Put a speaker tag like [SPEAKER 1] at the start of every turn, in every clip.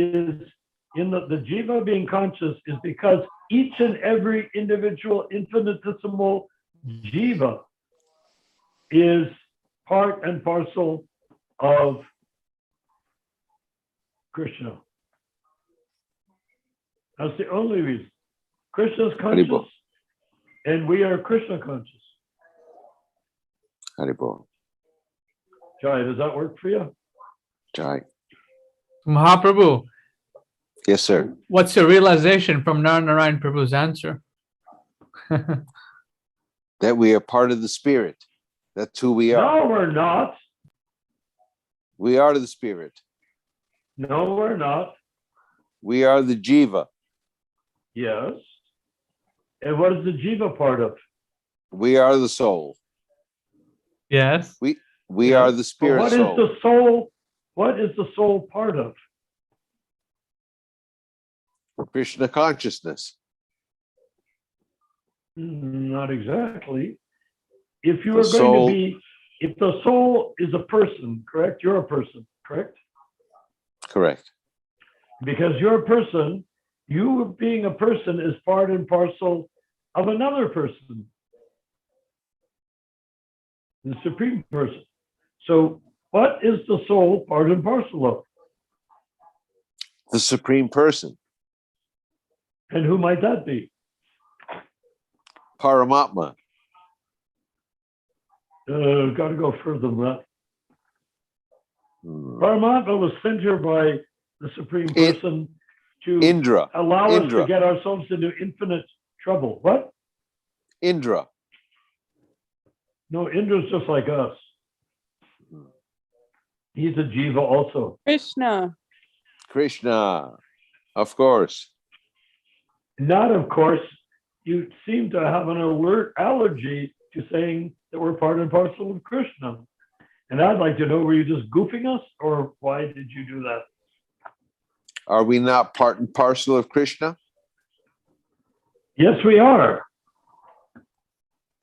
[SPEAKER 1] is in the jiva being conscious is because each and every individual infinitesimal jiva is part and parcel of Krishna. That's the only reason. Krishna is conscious, and we are Krishna conscious.
[SPEAKER 2] Haribol.
[SPEAKER 1] Jai, does that work for you?
[SPEAKER 2] Jai.
[SPEAKER 3] Mahaprabhu,
[SPEAKER 2] Yes, sir.
[SPEAKER 3] what's your realization from Narayan Prabhu's answer?
[SPEAKER 2] That we are part of the spirit. That's who we are.
[SPEAKER 1] No, we're not.
[SPEAKER 2] We are the spirit.
[SPEAKER 1] No, we're not.
[SPEAKER 2] We are the jiva.
[SPEAKER 1] Yes. And what is the jiva part of?
[SPEAKER 2] We are the soul.
[SPEAKER 3] Yes.
[SPEAKER 2] We are the spirit
[SPEAKER 1] What
[SPEAKER 2] soul.
[SPEAKER 1] is the soul? What is the soul part of?
[SPEAKER 2] Krishna consciousness.
[SPEAKER 1] Not exactly. If you
[SPEAKER 2] The
[SPEAKER 1] are going
[SPEAKER 2] soul-
[SPEAKER 1] to be, if the soul is a person, correct? You're a person, correct?
[SPEAKER 2] Correct.
[SPEAKER 1] Because you're a person, you being a person is part and parcel of another person, the supreme person. So what is the soul part and parcel of?
[SPEAKER 2] The supreme person.
[SPEAKER 1] And who might that be?
[SPEAKER 2] Paramatma.
[SPEAKER 1] Got to go further than that.
[SPEAKER 2] Hmm.
[SPEAKER 1] Paramatma was sent here by the supreme person to
[SPEAKER 2] Indra.
[SPEAKER 1] allow us
[SPEAKER 2] Indra.
[SPEAKER 1] to get ourselves into infinite trouble. What?
[SPEAKER 2] Indra.
[SPEAKER 1] No, Indra's just like us. He's a jiva also.
[SPEAKER 4] Krishna.
[SPEAKER 2] Krishna. Of course.
[SPEAKER 1] Not, of course, you seem to have an alert allergy to saying that we're part and parcel of Krishna. And I'd like to know, were you just goofing us, or why did you do that?
[SPEAKER 2] Are we not part and parcel of Krishna?
[SPEAKER 1] Yes, we are.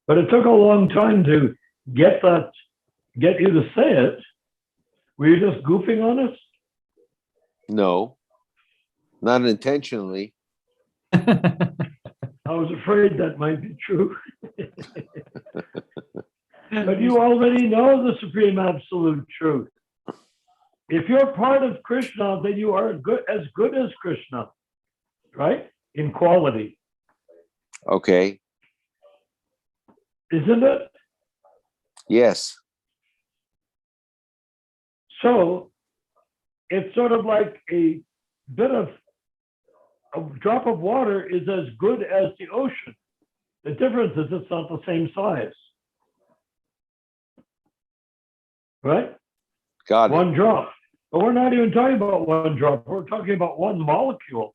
[SPEAKER 1] But it took a long time to get you to say it. Were you just goofing on us?
[SPEAKER 2] No. Not intentionally.
[SPEAKER 1] I was afraid that might be true. But you already know the supreme absolute truth. If you're part of Krishna, then you are as good as Krishna, right? In quality.
[SPEAKER 2] Okay.
[SPEAKER 1] Isn't it?
[SPEAKER 2] Yes.
[SPEAKER 1] So it's sort of like a drop of water is as good as the ocean. The difference is it's not the same size. Right?
[SPEAKER 2] Got it.
[SPEAKER 1] One drop. But we're not even talking about one drop. We're talking about one molecule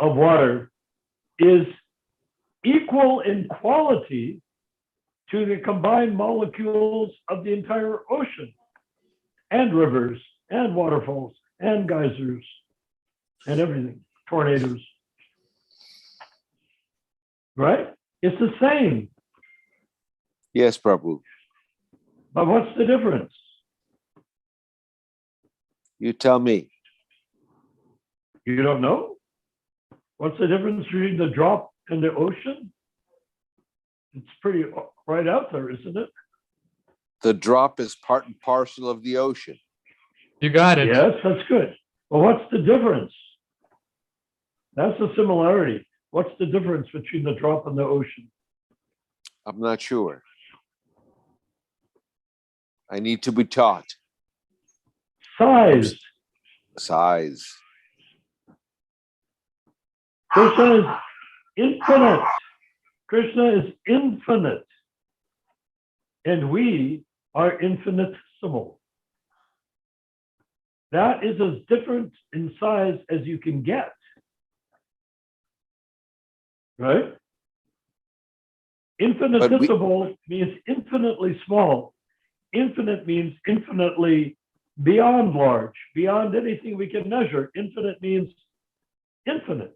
[SPEAKER 1] of water is equal in quality to the combined molecules of the entire ocean and rivers and waterfalls and geysers and everything, tornadoes. Right? It's the same.
[SPEAKER 2] Yes, Prabhu.
[SPEAKER 1] But what's the difference?
[SPEAKER 2] You tell me.
[SPEAKER 1] You don't know? What's the difference between the drop and the ocean? It's pretty right out there, isn't it?
[SPEAKER 2] The drop is part and parcel of the ocean.
[SPEAKER 3] You got it.
[SPEAKER 1] Yes, that's good. Well, what's the difference? That's the similarity. What's the difference between the drop and the ocean?
[SPEAKER 2] I'm not sure. I need to be taught.
[SPEAKER 1] Size.
[SPEAKER 2] Size.
[SPEAKER 1] Krishna is infinite. Krishna is infinite. And we are infinitesimal. That is as different in size as you can get. Right? Infinitesimal means infinitely small. Infinite means infinitely beyond large, beyond anything we can measure. Infinite means infinite.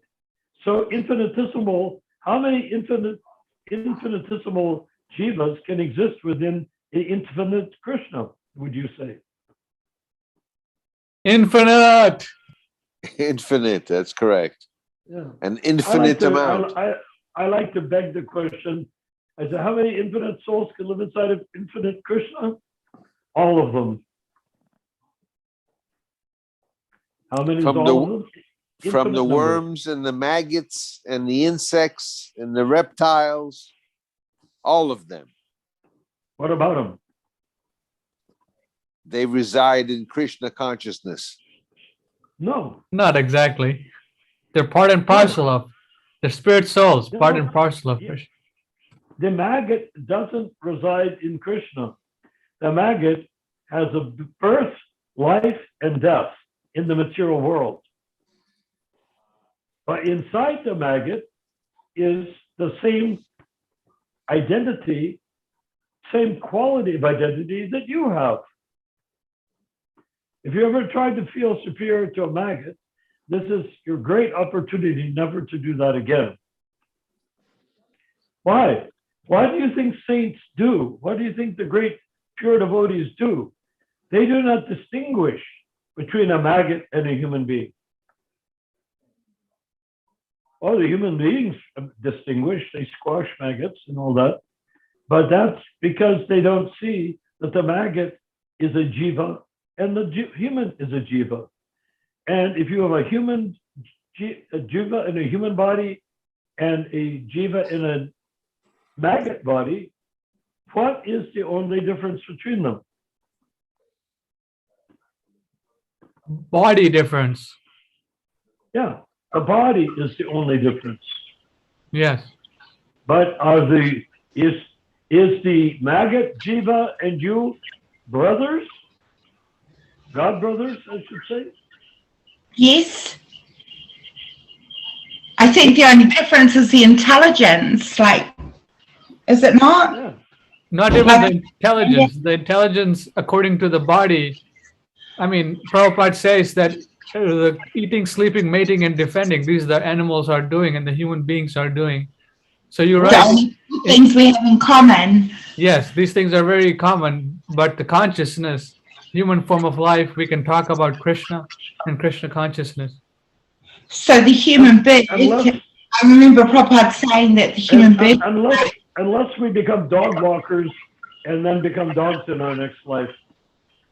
[SPEAKER 1] So infinitesimal, how many infinitesimal jivas can exist within the infinite Krishna, would you say?
[SPEAKER 3] Infinite.
[SPEAKER 2] Infinite, that's correct.
[SPEAKER 1] Yeah.
[SPEAKER 2] An infinite amount.
[SPEAKER 1] I like to beg the question. I said, how many infinite souls can live inside of infinite Krishna? All of them. How many is
[SPEAKER 2] From
[SPEAKER 1] all of them?
[SPEAKER 2] From
[SPEAKER 1] Infinite
[SPEAKER 2] the
[SPEAKER 1] number.
[SPEAKER 2] worms and the maggots and the insects and the reptiles, all of them.
[SPEAKER 1] What about them?
[SPEAKER 2] They reside in Krishna consciousness.
[SPEAKER 1] No.
[SPEAKER 3] Not exactly. They're part and parcel of, they're spirit souls, part and parcel of Krishna.
[SPEAKER 1] The maggot doesn't reside in Krishna. The maggot has a birth, life, and death in the material world. But inside the maggot is the same identity, same quality of identity that you have. If you ever tried to feel superior to a maggot, this is your great opportunity never to do that again. Why? Why do you think saints do? What do you think the great pure devotees do? They do not distinguish between a maggot and a human being. Oh, the human beings distinguish, they squash maggots and all that. But that's because they don't see that the maggot is a jiva and the human is a jiva. And if you have a human a jiva in a human body and a jiva in a maggot body, what is the only difference between them?
[SPEAKER 3] Body difference.
[SPEAKER 1] Yeah, the body is the only difference.
[SPEAKER 3] Yes.
[SPEAKER 1] But is the maggot, jiva, and you brothers? God brothers, I should say?
[SPEAKER 4] Yes. I think the only difference is the intelligence, like, is it not?
[SPEAKER 1] Yeah.
[SPEAKER 3] Not even the intelligence. The intelligence according to the body. I mean, Prabhupada says that the eating, sleeping, mating, and defending, these the animals are doing and the human beings are doing. So you're
[SPEAKER 4] The
[SPEAKER 3] right.
[SPEAKER 4] only things we have in common.
[SPEAKER 3] Yes, these things are very common, but the consciousness, human form of life, we can talk about Krishna and Krishna consciousness.
[SPEAKER 4] So the human being, I remember Prabhupada saying that the human being...
[SPEAKER 1] Unless we become dog walkers and then become dogs in our next life,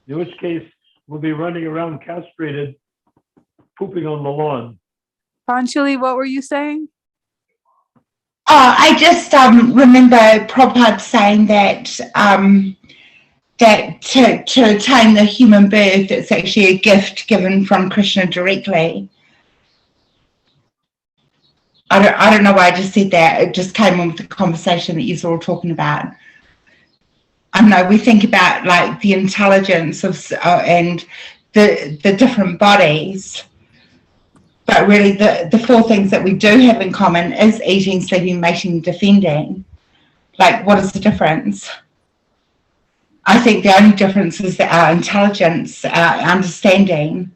[SPEAKER 1] in which case we'll be running around castrated, pooping on the lawn.
[SPEAKER 5] Panchali, what were you saying?
[SPEAKER 4] Oh, I just remember Prabhupada saying that that to attain the human birth, it's actually a gift given from Krishna directly. I don't know why I just said that. It just came on with the conversation that you were all talking about. I don't know, we think about like the intelligence of and the different bodies, but really the four things that we do have in common is eating, sleeping, mating, defending. Like, what is the difference? I think the only difference is our intelligence, our understanding.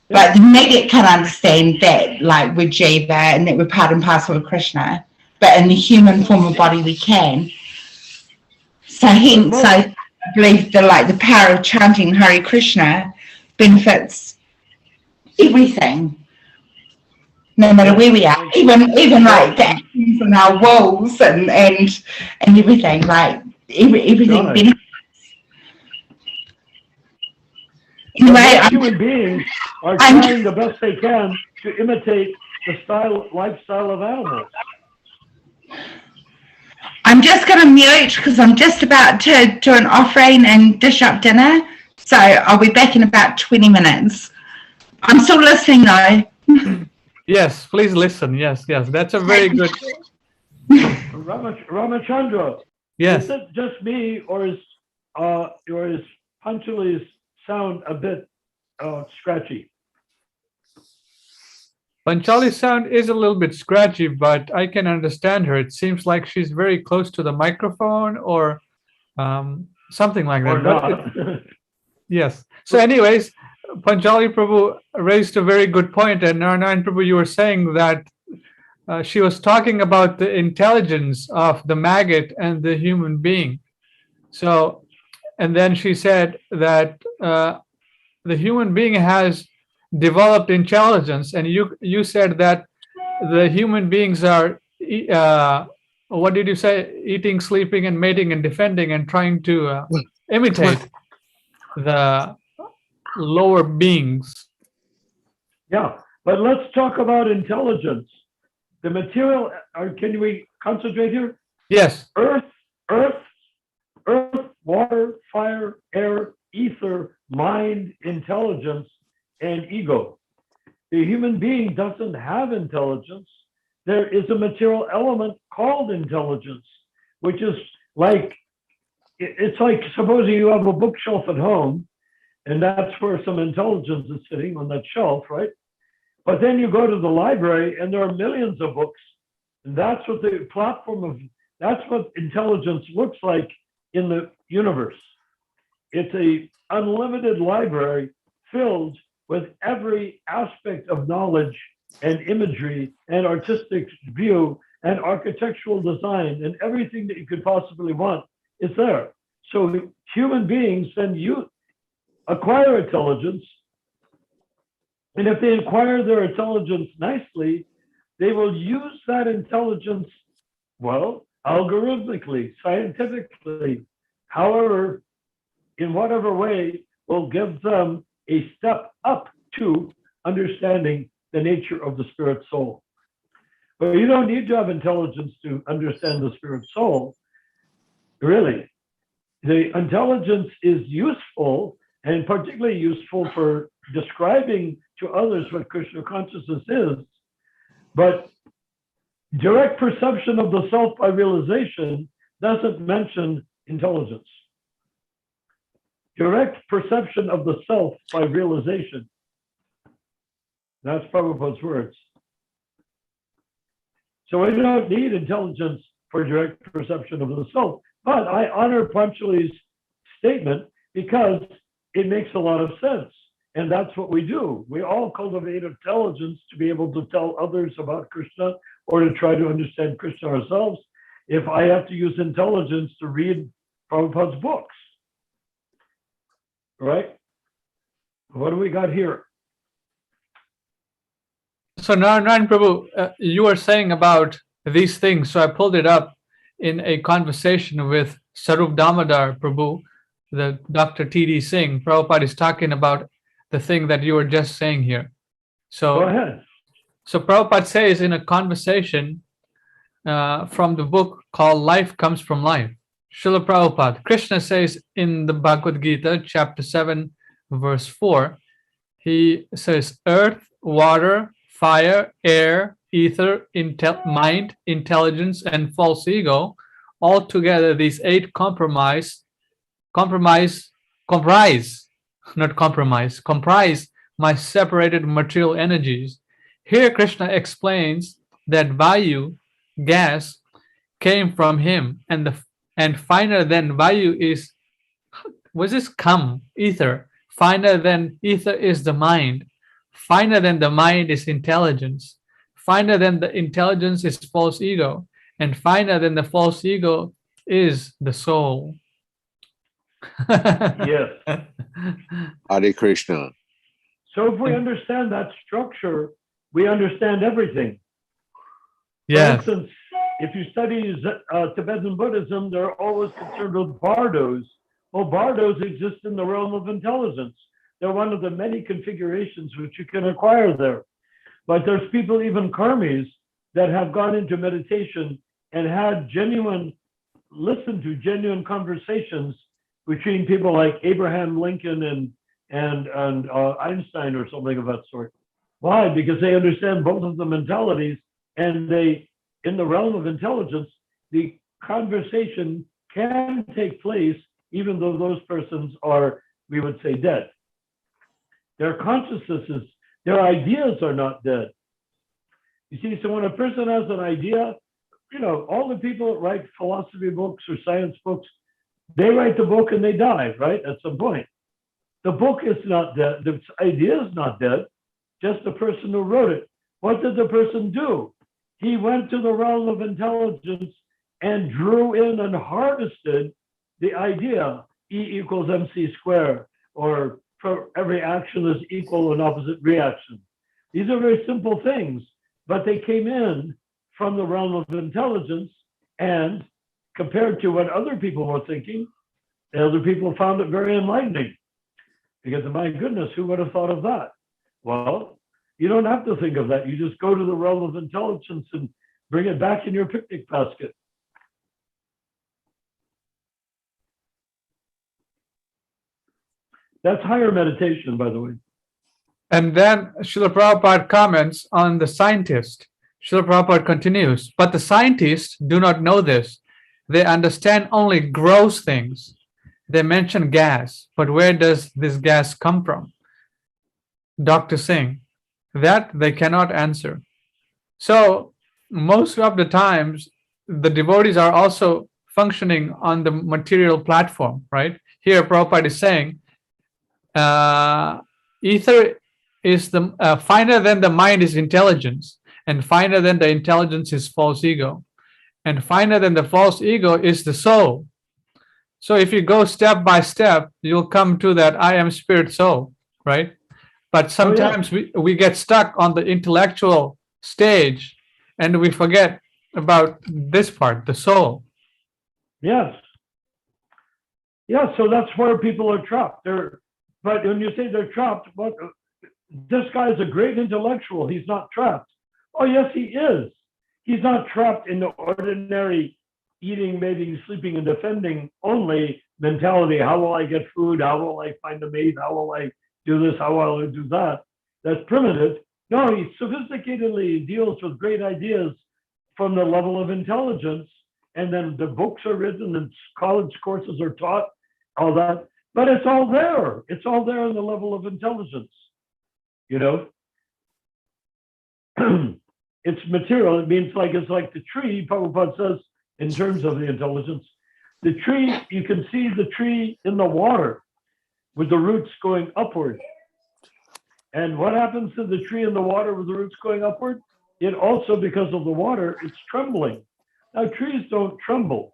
[SPEAKER 4] Like the maggot can understand that, like we're Jiva and that we're part and parcel of Krishna, but in the human form of body we can. So hence, I believe the power of chanting Hare Krishna benefits everything, no matter where we are, even like the actions and our wills and everything, like everything benefits. Anyway,
[SPEAKER 1] human beings are trying the best they can to imitate the lifestyle of animals.
[SPEAKER 4] I'm just going to mute because I'm just about to do an offering and dish up dinner. So I'll be back in about 20 minutes. I'm still listening though.
[SPEAKER 3] Yes, please listen. Yes, that's a very good.
[SPEAKER 1] Ramachandra.
[SPEAKER 3] Yes.
[SPEAKER 1] Is it just me or is Panchali's sound a bit scratchy?
[SPEAKER 3] Panchali's sound is a little bit scratchy, but I can understand her. It seems like she's very close to the microphone or something like that.
[SPEAKER 1] Or not.
[SPEAKER 3] Yes. So anyways, Panchali Prabhu raised a very good point. And Narayan Prabhu, you were saying that she was talking about the intelligence of the maggot and the human being. So, and then she said that the human being has developed intelligence, and you said that the human beings are what did you say? Eating, sleeping, and mating, and defending, and trying to imitate the lower beings.
[SPEAKER 1] Yeah, but let's talk about intelligence. The material, can we concentrate here?
[SPEAKER 3] Yes.
[SPEAKER 1] Earth, water, fire, air, ether, mind, intelligence, and ego. The human being doesn't have intelligence. There is a material element called intelligence, which is like, it's like supposing you have a bookshelf at home, and that's where some intelligence is sitting on that shelf, right? But then you go to the library and there are millions of books. And that's what the platform of, that's what intelligence looks like in the universe. It's a unlimited library filled with every aspect of knowledge and imagery and artistic view and architectural design, and everything that you could possibly want is there. So human beings then acquire intelligence, and if they acquire their intelligence nicely, they will use that intelligence, well, algorithmically, scientifically, however, in whatever way will give them a step up to understanding the nature of the spirit soul. But you don't need to have intelligence to understand the spirit soul, really. The intelligence is useful, and particularly useful for describing to others what Krishna consciousness is. But direct perception of the self by realization doesn't mention intelligence. Direct perception of the self by realization. That's Prabhupada's words. So we don't need intelligence for direct perception of the self. But I honor Panchali's statement because it makes a lot of sense. And that's what we do. We all cultivate intelligence to be able to tell others about Krishna or to try to understand Krishna ourselves. If I have to use intelligence to read Prabhupada's books, right? What do we got here?
[SPEAKER 3] So Narayan Prabhu, you were saying about these things. So I pulled it up in a conversation with Sarup Damodar Prabhu, the Dr. T.D. Singh. Prabhupada is talking about the thing that you were just saying here. So
[SPEAKER 1] go ahead.
[SPEAKER 3] So Prabhupada says in a conversation from the book called Life Comes from Life, Srila Prabhupada, Krishna says in the Bhagavad Gita, chapter 7, verse 4, he says, earth, water, fire, air, ether, mind, intelligence, and false ego, all together these 8 comprise my separated material energies. Here Krishna explains that Vayu, gas, came from him, and finer than Vayu is, was this come, ether. Finer than ether is the mind. Finer than the mind is intelligence. Finer than the intelligence is false ego. And finer than the false ego is the soul.
[SPEAKER 1] Yes.
[SPEAKER 2] Hare Krishna.
[SPEAKER 1] So if we understand that structure, we understand everything.
[SPEAKER 3] Yes.
[SPEAKER 1] For instance, if you study Tibetan Buddhism, they're always concerned with bardos. Well, bardos exist in the realm of intelligence. They're one of the many configurations which you can acquire there. But there's people, even karmis, that have gone into meditation and had listened to genuine conversations between people like Abraham Lincoln and Einstein or something of that sort. Why? Because they understand both of the mentalities, and in the realm of intelligence, the conversation can take place even though those persons are, we would say, dead. Their consciousnesses, their ideas are not dead. You see, so when a person has an idea, all the people that write philosophy books or science books, they write the book and they die, right? At some point. The book is not dead. The idea is not dead, just the person who wrote it. What did the person do? He went to the realm of intelligence and drew in and harvested the idea, E equals MC squared, or for every action is equal and opposite reaction. These are very simple things, but they came in from the realm of intelligence, and compared to what other people were thinking, other people found it very enlightening. Because, my goodness, who would have thought of that? Well, you don't have to think of that. You just go to the realm of intelligence and bring it back in your picnic basket. That's higher meditation, by the way.
[SPEAKER 3] And then Srila Prabhupada comments on the scientist. Srila Prabhupada continues, but the scientists do not know this. They understand only gross things. They mention gas, but where does this gas come from? Dr. Singh, that they cannot answer. So most of the times, the devotees are also functioning on the material platform, right? Here, Prabhupada is saying, ether is the finer than the mind is intelligence, and finer than the intelligence is false ego, and finer than the false ego is the soul. So if you go step by step, you'll come to that I am spirit soul, right? But sometimes we get stuck on the intellectual stage and we forget about this part, the soul.
[SPEAKER 1] Yes. Yeah, so that's where people are trapped. But when you say they're trapped, what, this guy is a great intellectual. He's not trapped. Oh, yes, he is. He's not trapped in the ordinary eating, mating, sleeping, and defending only mentality. How will I get food? How will I find a mate? How will I do this? How will I do that? That's primitive. No, he sophisticatedly deals with great ideas from the level of intelligence. And then the books are written and college courses are taught, all that. But it's all there. It's all there on the level of intelligence. You know? It's material. It means it's like the tree, Prabhupada says, in terms of the intelligence. The tree, you can see the tree in the water with the roots going upward. And what happens to the tree in the water with the roots going upward? It also, because of the water, it's trembling. Now, trees don't tremble.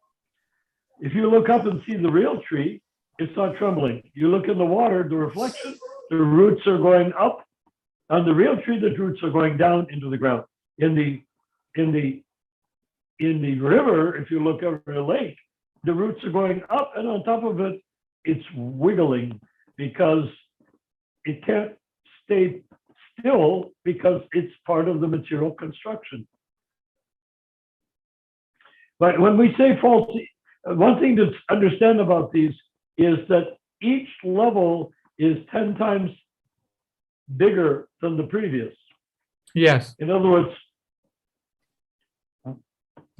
[SPEAKER 1] If you look up and see the real tree, it's not trembling. You look in the water, the reflection, the roots are going up. On the real tree, the roots are going down into the ground. In the river, if you look over a lake, the roots are going up, and on top of it, it's wiggling because it can't stay still because it's part of the material construction. But when we say false, one thing to understand about these is that each level is 10 times bigger than the previous.
[SPEAKER 3] Yes.
[SPEAKER 1] In other words,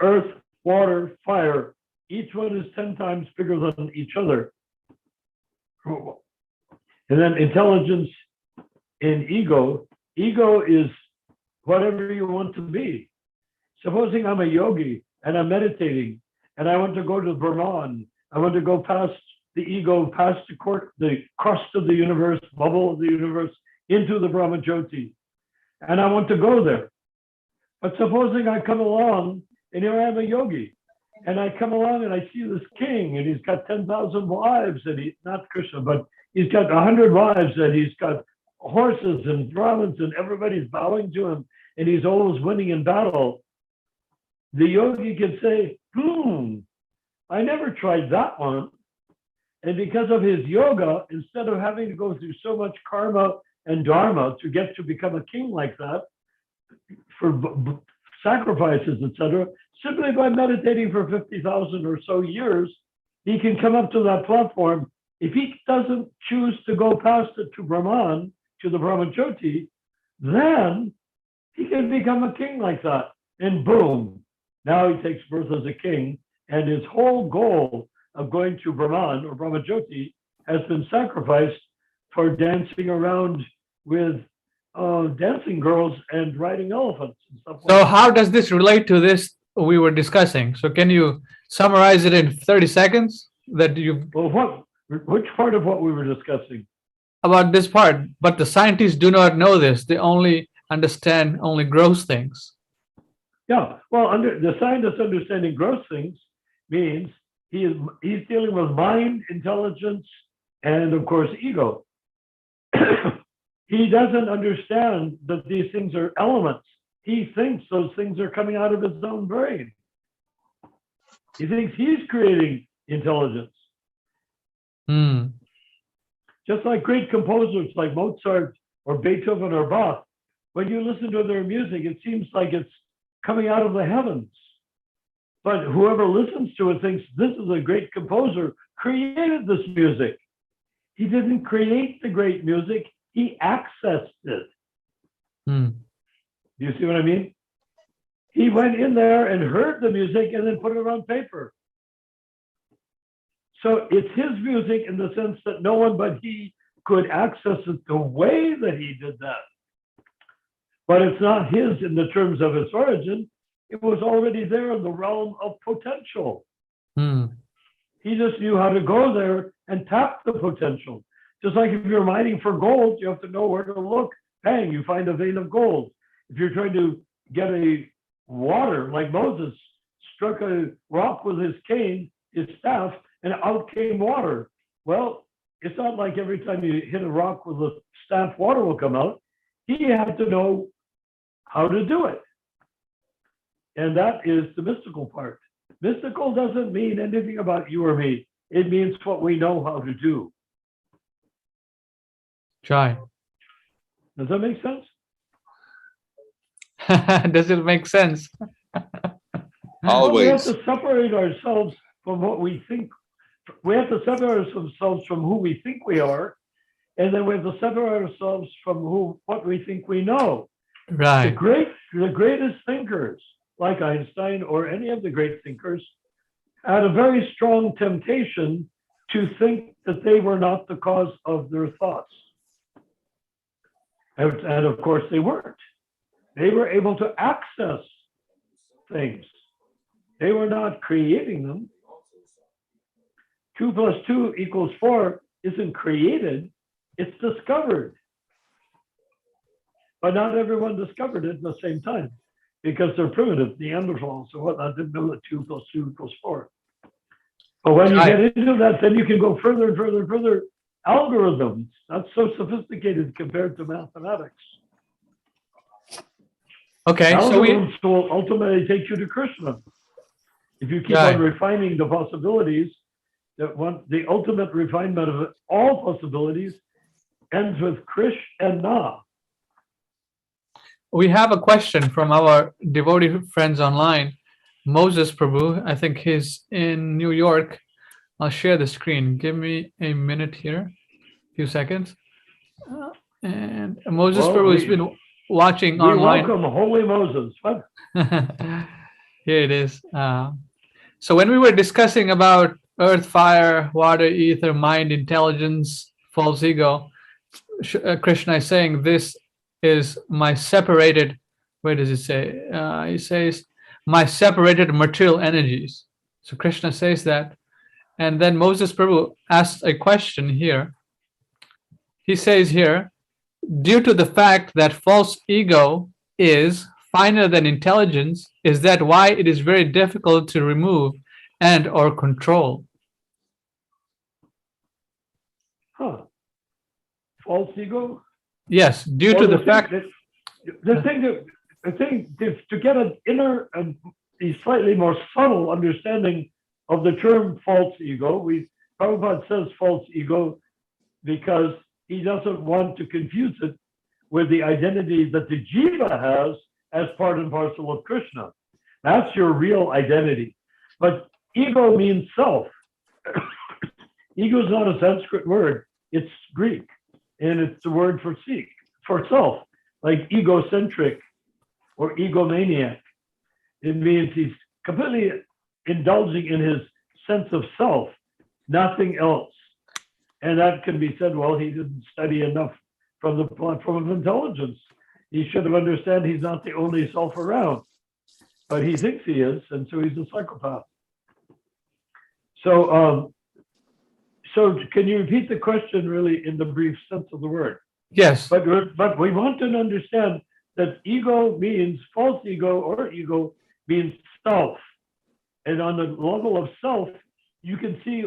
[SPEAKER 1] earth, water, fire, each one is 10 times bigger than each other. And then intelligence in ego. Ego is whatever you want to be. Supposing I'm a yogi and I'm meditating and I want to go to Brahman, I want to go past the ego, past the crust of the universe, bubble of the universe, into the Brahmajyoti. And I want to go there. But supposing I come along and here I am a yogi, and I come along and I see this king, and he's got 10,000 wives, and not Krishna, but he's got 100 wives, and he's got horses and Brahmins, and everybody's bowing to him, and he's always winning in battle. The yogi can say, I never tried that one. And because of his yoga, instead of having to go through so much karma and dharma to get to become a king like that, for sacrifices, etc., simply by meditating for 50,000 or so years, he can come up to that platform. If he doesn't choose to go past it to Brahman, to the Brahmajyoti, then he can become a king like that. And boom, now he takes birth as a king, and his whole goal of going to Brahman or Brahmajyoti has been sacrificed for dancing around with dancing girls and riding elephants and stuff like that.
[SPEAKER 3] So how does this relate to this we were discussing? So can you summarize it in 30 seconds that you...
[SPEAKER 1] Well, which part of what we were discussing?
[SPEAKER 3] About this part, but the scientists do not know this. They only understand only gross things.
[SPEAKER 1] Yeah, well, the scientist understanding gross things means he's dealing with mind, intelligence, and of course, ego. he doesn't understand that these things are elements. He thinks those things are coming out of his own brain. He thinks he's creating intelligence.
[SPEAKER 3] Hmm.
[SPEAKER 1] Just like great composers like Mozart or Beethoven or Bach, when you listen to their music, it seems like it's coming out of the heavens. But whoever listens to it thinks this is a great composer, created this music. He didn't create the great music, he accessed it.
[SPEAKER 3] Hmm.
[SPEAKER 1] Do you see what I mean? He went in there and heard the music and then put it on paper. So it's his music in the sense that no one but he could access it the way that he did that. But it's not his in the terms of its origin. It was already there in the realm of potential.
[SPEAKER 3] Hmm.
[SPEAKER 1] He just knew how to go there and tap the potential. Just like if you're mining for gold, you have to know where to look. Bang, you find a vein of gold. If you're trying to get a water, like Moses struck a rock with his cane, his staff, and out came water. Well, it's not like every time you hit a rock with a staff, water will come out. He had to know how to do it. And that is the mystical part. Mystical doesn't mean anything about you or me. It means what we know how to do.
[SPEAKER 3] Try.
[SPEAKER 1] Does that make sense?
[SPEAKER 3] Does it make sense?
[SPEAKER 1] Well, we have
[SPEAKER 2] Always.
[SPEAKER 1] to separate ourselves from what we think. We have to separate ourselves from who we think we are, and then we have to separate ourselves from what we think we know.
[SPEAKER 3] Right.
[SPEAKER 1] The greatest thinkers, like Einstein or any of the great thinkers, had a very strong temptation to think that they were not the cause of their thoughts. And of course, they weren't. They were able to access things. They were not creating them. 2 + 2 = 4 isn't created, it's discovered. But not everyone discovered it at the same time because they're primitive, Neanderthals and whatnot didn't know that 2 + 2 = 4. But when you
[SPEAKER 3] Right.
[SPEAKER 1] get into that, then you can go further and further and further. Algorithms, that's so sophisticated compared to mathematics.
[SPEAKER 3] Okay. So we.
[SPEAKER 1] Algorithms will ultimately take you to Krishna. If you keep
[SPEAKER 3] Right.
[SPEAKER 1] on refining the possibilities, the ultimate refinement of all possibilities ends with Krish and Na.
[SPEAKER 3] We have a question from our devotee friends online. Moses Prabhu, I think he's in New York. I'll share the screen. Give me a minute here, few seconds. And Moses
[SPEAKER 1] Well,
[SPEAKER 3] Prabhu has been watching
[SPEAKER 1] We
[SPEAKER 3] online.
[SPEAKER 1] welcome Holy Moses. What?
[SPEAKER 3] Here it is. So when we were discussing about earth, fire, water, ether, mind, intelligence, false ego, Krishna is saying this is my separated, where does it say? He says, my separated material energies. So Krishna says that. And then Moses Prabhu asks a question here. He says here, due to the fact that false ego is finer than intelligence, is that why it is very difficult to remove and or control?
[SPEAKER 1] Huh. False ego?
[SPEAKER 3] Yes, due to the fact.
[SPEAKER 1] To get an inner and a slightly more subtle understanding of the term false ego, Prabhupada says false ego because he doesn't want to confuse it with the identity that the jiva has as part and parcel of Krishna. That's your real identity. But ego means self. Ego is not a Sanskrit word, it's Greek. And it's the word for self, like egocentric or egomaniac. It means he's completely indulging in his sense of self, nothing else. And that can be said, well, he didn't study enough from the platform of intelligence. He should have understood he's not the only self around, but he thinks he is, and so he's a psychopath. So can you repeat the question really in the brief sense of the word?
[SPEAKER 3] Yes.
[SPEAKER 1] But we want to understand that ego means, false ego or ego means self. And on the level of self, you can see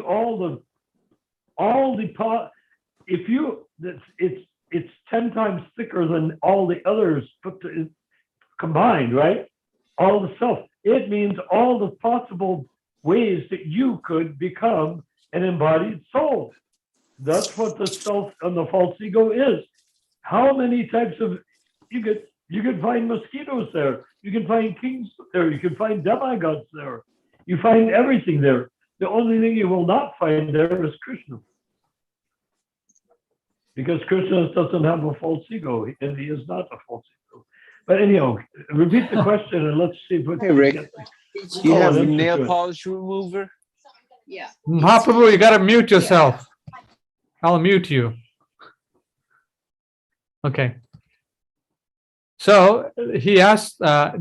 [SPEAKER 1] it's it's 10 times thicker than all the others combined, right? All the self. It means all the possible ways that you could become an embodied soul. That's what the self and the false ego is. How many types of you could find mosquitoes there, you can find kings there, you can find demigods there, you find everything there. The only thing you will not find there is Krishna. Because Krishna doesn't have a false ego, and he is not a false ego. But anyhow, repeat the question and let's see if we
[SPEAKER 2] Hey,
[SPEAKER 1] can
[SPEAKER 2] Rick,
[SPEAKER 1] get
[SPEAKER 2] you have a
[SPEAKER 1] that's
[SPEAKER 2] nail
[SPEAKER 1] good.
[SPEAKER 2] polish remover?
[SPEAKER 3] Mahaprabhu, you gotta mute yourself. I'll mute you. Okay. So he asked,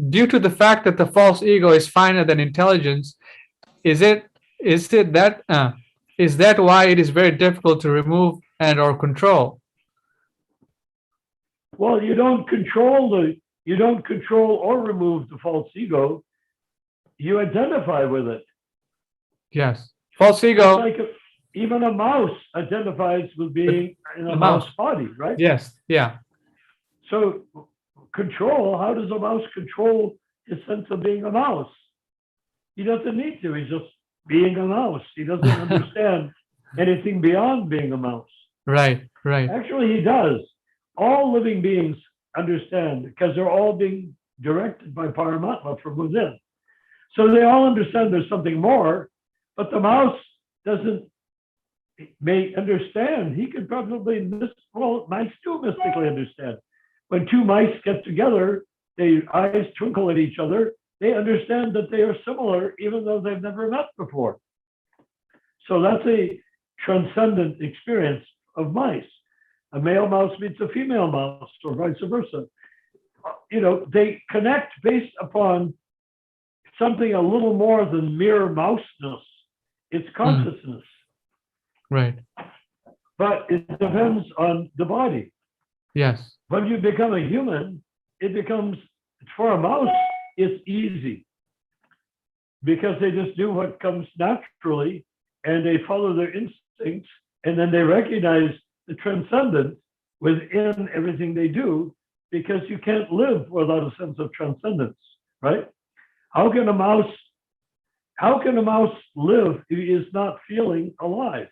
[SPEAKER 3] due to the fact that the false ego is finer than intelligence, is that why it is very difficult to remove and or control?
[SPEAKER 1] Well, you don't control or remove the false ego. You identify with it.
[SPEAKER 3] Yes. False
[SPEAKER 1] It's
[SPEAKER 3] ego.
[SPEAKER 1] like even a mouse identifies with being in a mouse body, right?
[SPEAKER 3] Yes. Yeah.
[SPEAKER 1] So control, how does a mouse control his sense of being a mouse? He doesn't need to. He's just being a mouse. He doesn't understand anything beyond being a mouse.
[SPEAKER 3] Right. Right.
[SPEAKER 1] Actually, he does. All living beings understand because they're all being directed by Paramatma from within. So they all understand there's something more, but the mouse may understand. He could probably mice do mystically understand. When two mice get together, their eyes twinkle at each other. They understand that they are similar, even though they've never met before. So that's a transcendent experience of mice. A male mouse meets a female mouse, or vice versa. They connect based upon something a little more than mere mouseness. It's consciousness.
[SPEAKER 3] Right.
[SPEAKER 1] But it depends on the body.
[SPEAKER 3] Yes.
[SPEAKER 1] When you become a human, for a mouse, it's easy because they just do what comes naturally and they follow their instincts, and then they recognize the transcendent within everything they do, because you can't live without a sense of transcendence, right? How can a mouse live if he is not feeling alive?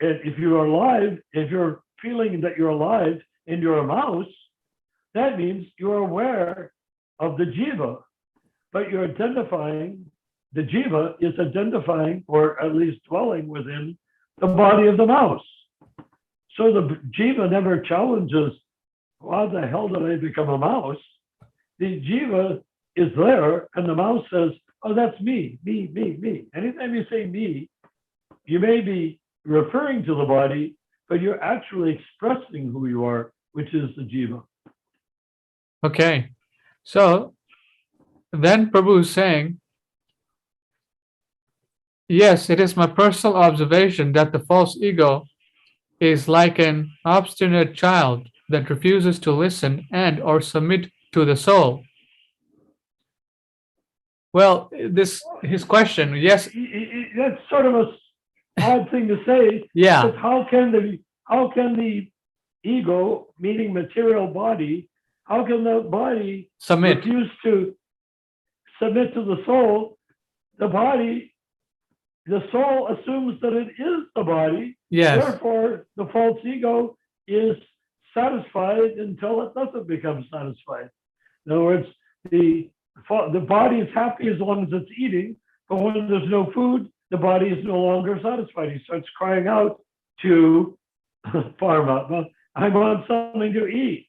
[SPEAKER 1] And if you are alive, if you're feeling that you're alive and you're a mouse, that means you're aware of the jiva, but you're identifying, the jiva is identifying, or at least dwelling within the body of the mouse. So the jiva never challenges, why the hell did I become a mouse? The jiva is there, and the mouse says, oh, that's me. Anytime you say me, you may be referring to the body, but you're actually expressing who you are, which is the jiva.
[SPEAKER 3] Okay. So then Prabhu is saying, yes, it is my personal observation that the false ego is like an obstinate child that refuses to listen and or submit to the soul. Well, his question, yes.
[SPEAKER 1] That's sort of a odd thing to say.
[SPEAKER 3] Yeah.
[SPEAKER 1] Because how can the ego, meaning material body, how can the body refuse to submit to the soul? The soul assumes that it is the body.
[SPEAKER 3] Yes.
[SPEAKER 1] Therefore, the false ego is satisfied until it doesn't become satisfied. In other words, the body is happy as long as it's eating, but when there's no food, the body is no longer satisfied. He starts crying out to Paramatma, I want something to eat.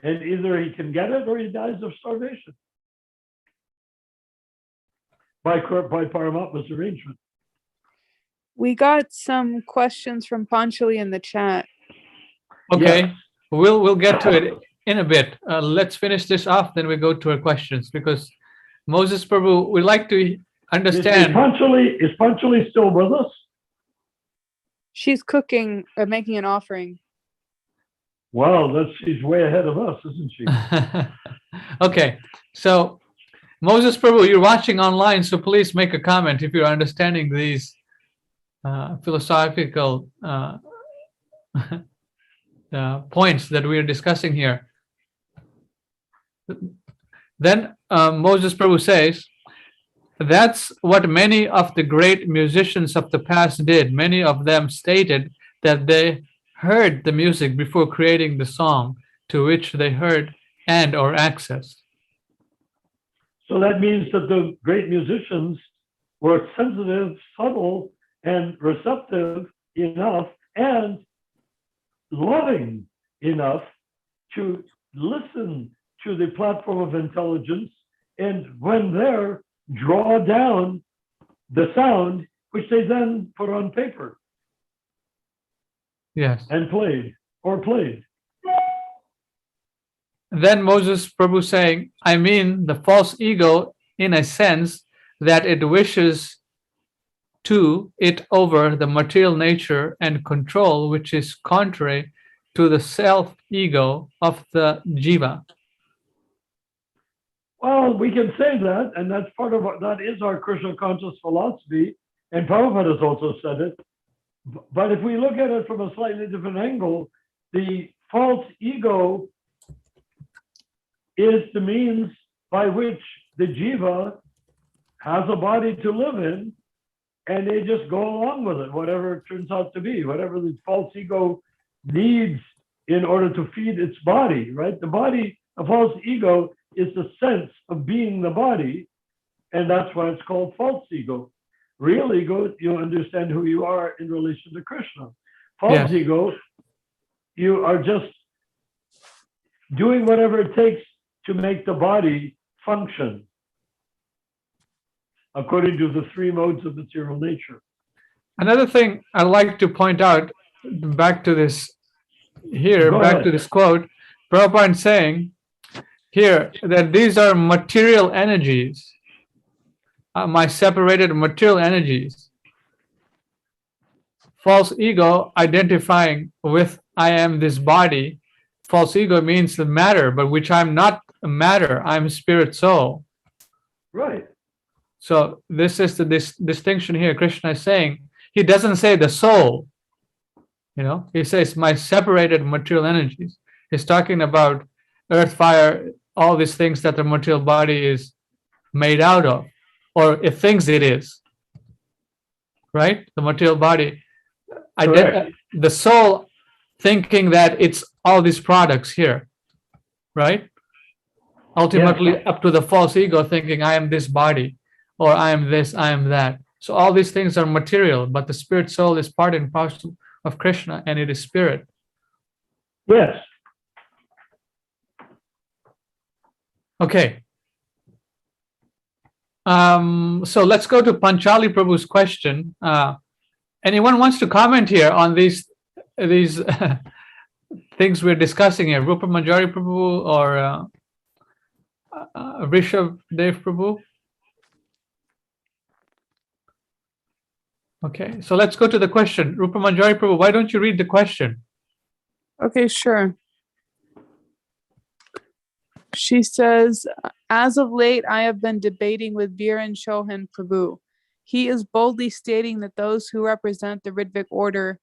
[SPEAKER 1] And either he can get it or he dies of starvation by Paramatma's arrangement.
[SPEAKER 5] We got some questions from Panchali in the chat.
[SPEAKER 3] Okay,
[SPEAKER 1] yes.
[SPEAKER 3] we'll get to it in a bit. Let's finish this off, then we go to our questions, because Moses Prabhu, we'd like to understand.
[SPEAKER 1] Is Panchali still with us?
[SPEAKER 5] She's cooking or making an offering.
[SPEAKER 1] Wow, she's way ahead of us, isn't she?
[SPEAKER 3] Okay, so Moses Prabhu, you're watching online, so please make a comment if you're understanding these philosophical points that we are discussing here. Then Moses Prabhu says, that's what many of the great musicians of the past did. Many of them stated that they heard the music before creating the song to which they heard and or accessed.
[SPEAKER 1] So that means that the great musicians were sensitive, subtle, and receptive enough and loving enough to listen to the platform of intelligence, and when there, draw down the sound, which they then put on paper.
[SPEAKER 3] Yes.
[SPEAKER 1] And played.
[SPEAKER 3] Then Moses Prabhu saying, I mean the false ego in a sense that it wishes to it over the material nature and control, which is contrary to the self-ego of the jiva.
[SPEAKER 1] Well, we can say that, and that's part of that is our Krishna conscious philosophy, and Prabhupada has also said it. But if we look at it from a slightly different angle, the false ego is the means by which the jiva has a body to live in, and they just go along with it, whatever it turns out to be, whatever the false ego needs in order to feed its body, right? The body, a false ego, is the sense of being the body, and that's why it's called false ego. Real ego, you understand who you are in relation to Krishna. False ego, you are just doing whatever it takes to make the body function according to the three modes of material nature.
[SPEAKER 3] Another thing I'd like to point out, back to this here, to this quote, Prabhupada saying here that these are material energies, my separated material energies. False ego identifying with I am this body. False ego means the matter, but which I'm not a matter, I'm spirit soul.
[SPEAKER 1] Right.
[SPEAKER 3] So this is the distinction here Krishna is saying. He doesn't say the soul, he says my separated material energies. He's talking about earth, fire, all these things that the material body is made out of, or it thinks it is, right? The material body, the soul thinking that it's all these products here, right? Ultimately, up to the false ego thinking I am this body, or I am this, I am that. So all these things are material, but the spirit soul is part and parcel of Krishna, and it is spirit.
[SPEAKER 1] Yes.
[SPEAKER 3] Okay. So let's go to Panchali Prabhu's question. Anyone wants to comment here on these things we're discussing here? Rupa Manjari Prabhu or Rishabh Dev Prabhu? Okay, so let's go to the question. Rupa Manjari Prabhu, why don't you read the question?
[SPEAKER 5] Okay, sure. She says, as of late, I have been debating with Viren Chohan Prabhu. He is boldly stating that those who represent the Ritvik order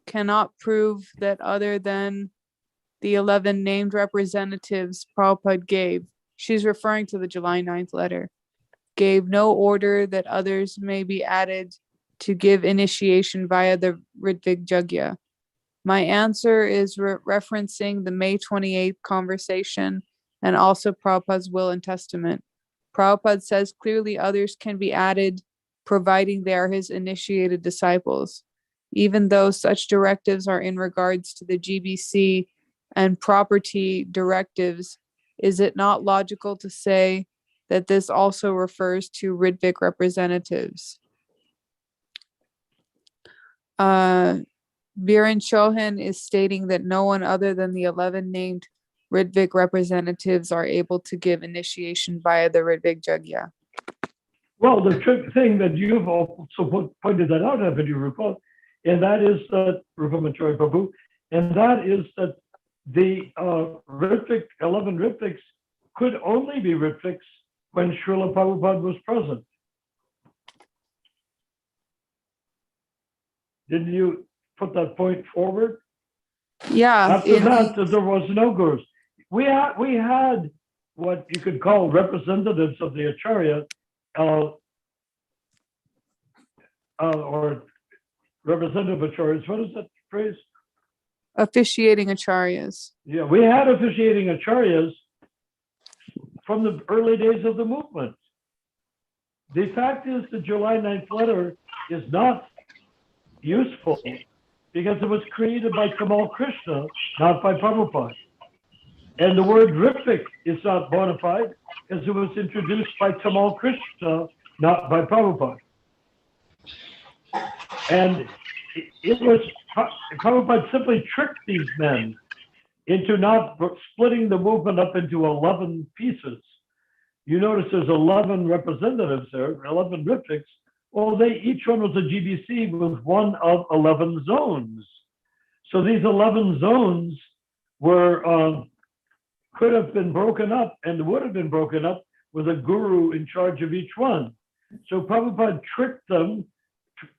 [SPEAKER 5] cannot prove that other than the 11 named representatives Prabhupada gave. She's referring to the July 9th letter. Gave no order that others may be added to give initiation via the Ritvik Jagya. My answer is referencing the May 28th conversation and also Prabhupada's will and testament. Prabhupada says clearly others can be added providing they are his initiated disciples. Even though such directives are in regards to the GBC and property directives, is it not logical to say that this also refers to Ritvik representatives? Viren Chohan is stating that no one other than the 11 named Ritvik representatives are able to give initiation via the Ritvik Jagya.
[SPEAKER 1] Well, the thing that you've also pointed that out, haven't you, Rupa? And that is that, Rupa Manjari Prabhu, and that is that the 11 Ritviks could only be Ritviks when Srila Prabhupada was present. Didn't you put that point forward?
[SPEAKER 5] Yeah.
[SPEAKER 1] After that, there was no gurus. We had what you could call representatives of the Acharya, or representative acharyas. What is that phrase?
[SPEAKER 5] Officiating acharyas.
[SPEAKER 1] Yeah, we had officiating acharyas from the early days of the movement. The fact is, the July 9th letter is not useful because it was created by Tamal Krishna, not by Prabhupada. And the word Ritvik is not bona fide because it was introduced by Tamal Krishna, not by Prabhupada. And it was, Prabhupada simply tricked these men into not splitting the movement up into 11 pieces. You notice there's 11 representatives there, 11 Ritviks. Well, each one was a GBC with one of 11 zones. So these 11 zones were, could have been broken up and would have been broken up with a guru in charge of each one. So Prabhupada tricked them.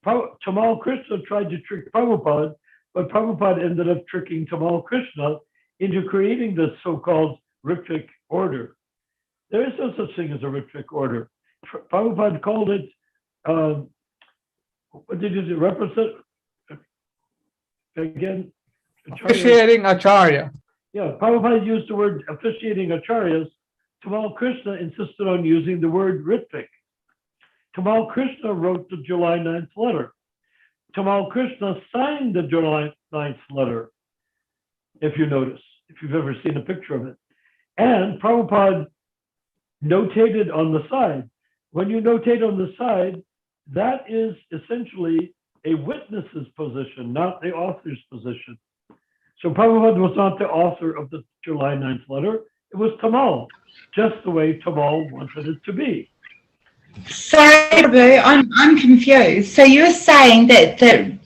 [SPEAKER 1] Tamal Krishna tried to trick Prabhupada, but Prabhupada ended up tricking Tamal Krishna into creating this so-called Ritvik order. There is no such thing as a Ritvik order. Prabhupada called it, what did you say, represent, again?
[SPEAKER 3] Officiating Acharya.
[SPEAKER 1] Yeah, Prabhupada used the word officiating acharyas. Tamal Krishna insisted on using the word Ritvik. Tamal Krishna wrote the July 9th letter. Tamal Krishna signed the July 9th letter, if you notice, if you've ever seen a picture of it. And Prabhupada notated on the side. When you notate on the side, that is essentially a witness's position, not the author's position. So Prabhupada was not the author of the July 9th letter. It was Tamal, just the way Tamal wanted it to be.
[SPEAKER 4] Sorry, Prabhu, I'm confused. So you're saying that the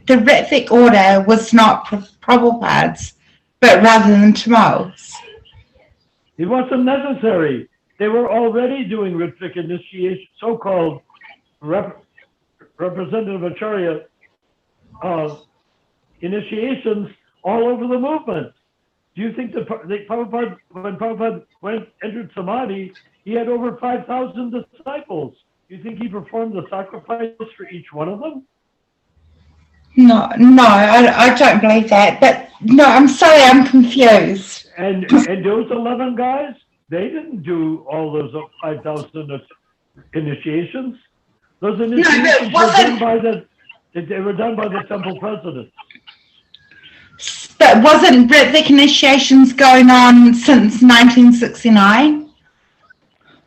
[SPEAKER 4] Ritvik order was not Prabhupada's, but rather than Tamal's?
[SPEAKER 1] It wasn't necessary. They were already doing Ritvik initiation, so-called representative Acharya initiations all over the movement. Do you think that Prabhupada, when Prabhupada entered Samadhi, he had over 5,000 disciples? Do you think he performed the sacrifice for each one of them?
[SPEAKER 4] No, I don't believe that. But no, I'm sorry, I'm confused.
[SPEAKER 1] And those 11 guys, they didn't do all those 5,000 initiations. Those initiations were done by the temple president.
[SPEAKER 4] But wasn't Ritvik initiations going on since 1969?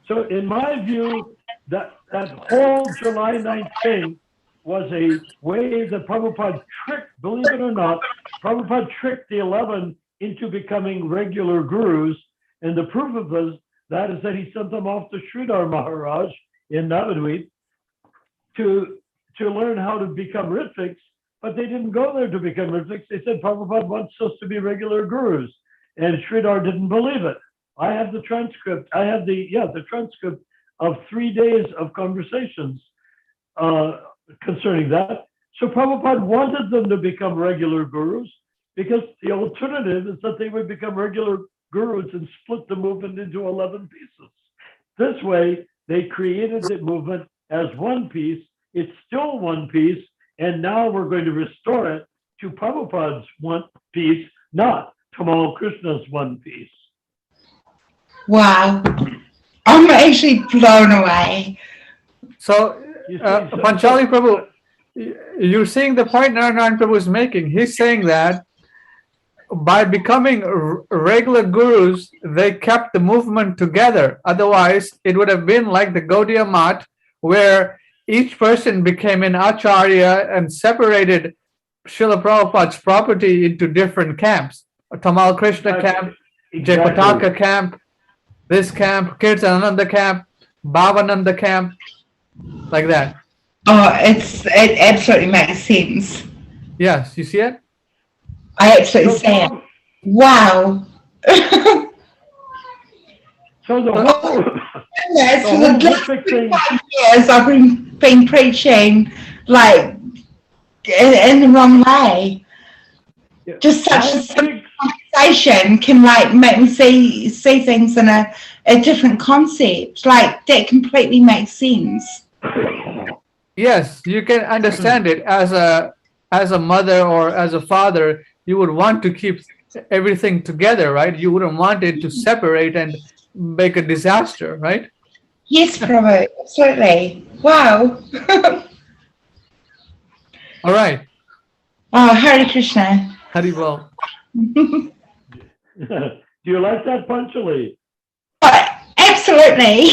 [SPEAKER 1] So in my view, that whole July 9th thing was a way that Prabhupada tricked, believe it or not, Prabhupada tricked the 11 into becoming regular gurus. And the proof of that is that he sent them off to Sridhar Maharaj in Navadvip to learn how to become Ritviks, but they didn't go there to become Ritviks. They said Prabhupada wants us to be regular gurus. And Sridhar didn't believe it. I have the transcript. I have the transcript of 3 days of conversations concerning that. So Prabhupada wanted them to become regular gurus because the alternative is that they would become regular gurus and split the movement into 11 pieces. This way, they created the movement as one piece. It's still one piece, and now we're going to restore it to Prabhupada's one piece, not Tamal Krishna's one piece.
[SPEAKER 4] Wow. I'm actually blown away.
[SPEAKER 3] So, Panchali Prabhu, you're seeing the point Narayan Prabhu is making. He's saying that by becoming regular gurus, they kept the movement together. Otherwise, it would have been like the Gaudiya Math, where each person became an Acharya and separated Srila Prabhupada's property into different camps. Tamal Krishna camp, Jayapataka camp, this camp, Kirtananda camp, Bhavananda camp, like that.
[SPEAKER 4] Oh, it absolutely makes sense.
[SPEAKER 3] Yes, you see it?
[SPEAKER 4] I absolutely see it. Wow.
[SPEAKER 1] So the whole
[SPEAKER 4] Yes, for
[SPEAKER 1] whole
[SPEAKER 4] the last
[SPEAKER 1] Rittvik thing,
[SPEAKER 4] 5 years I've been preaching like in the wrong way.
[SPEAKER 1] Yeah.
[SPEAKER 4] just such
[SPEAKER 1] I
[SPEAKER 4] a simple
[SPEAKER 1] think-
[SPEAKER 4] conversation can like make me see things in a different concept. Like that completely makes sense.
[SPEAKER 3] Yes, you can understand it as a mother or as a father. You would want to keep everything together, right? You wouldn't want it to separate and make a disaster, right?
[SPEAKER 4] Yes, Prabhu, absolutely. Wow.
[SPEAKER 3] All right,
[SPEAKER 4] Oh, Hare Krishna.
[SPEAKER 3] Haribol.
[SPEAKER 1] Do you like that, Panchali?
[SPEAKER 4] Absolutely.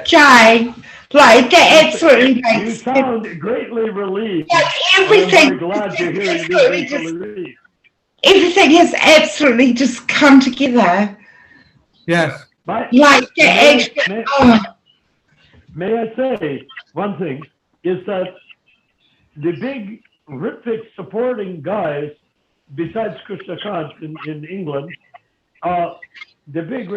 [SPEAKER 4] Jai. Like that absolutely
[SPEAKER 1] You
[SPEAKER 4] makes
[SPEAKER 1] sound greatly relieved.
[SPEAKER 4] like
[SPEAKER 1] I'm
[SPEAKER 4] everything.
[SPEAKER 1] very glad to hear you
[SPEAKER 4] absolutely
[SPEAKER 1] being
[SPEAKER 4] just,
[SPEAKER 1] relieved.
[SPEAKER 4] everything has absolutely just come together.
[SPEAKER 3] Yes.
[SPEAKER 1] My-
[SPEAKER 4] Like that actually. Oh,
[SPEAKER 1] May I say one thing is that the big Ritvik supporting guys, besides Krishna Kant in England, the big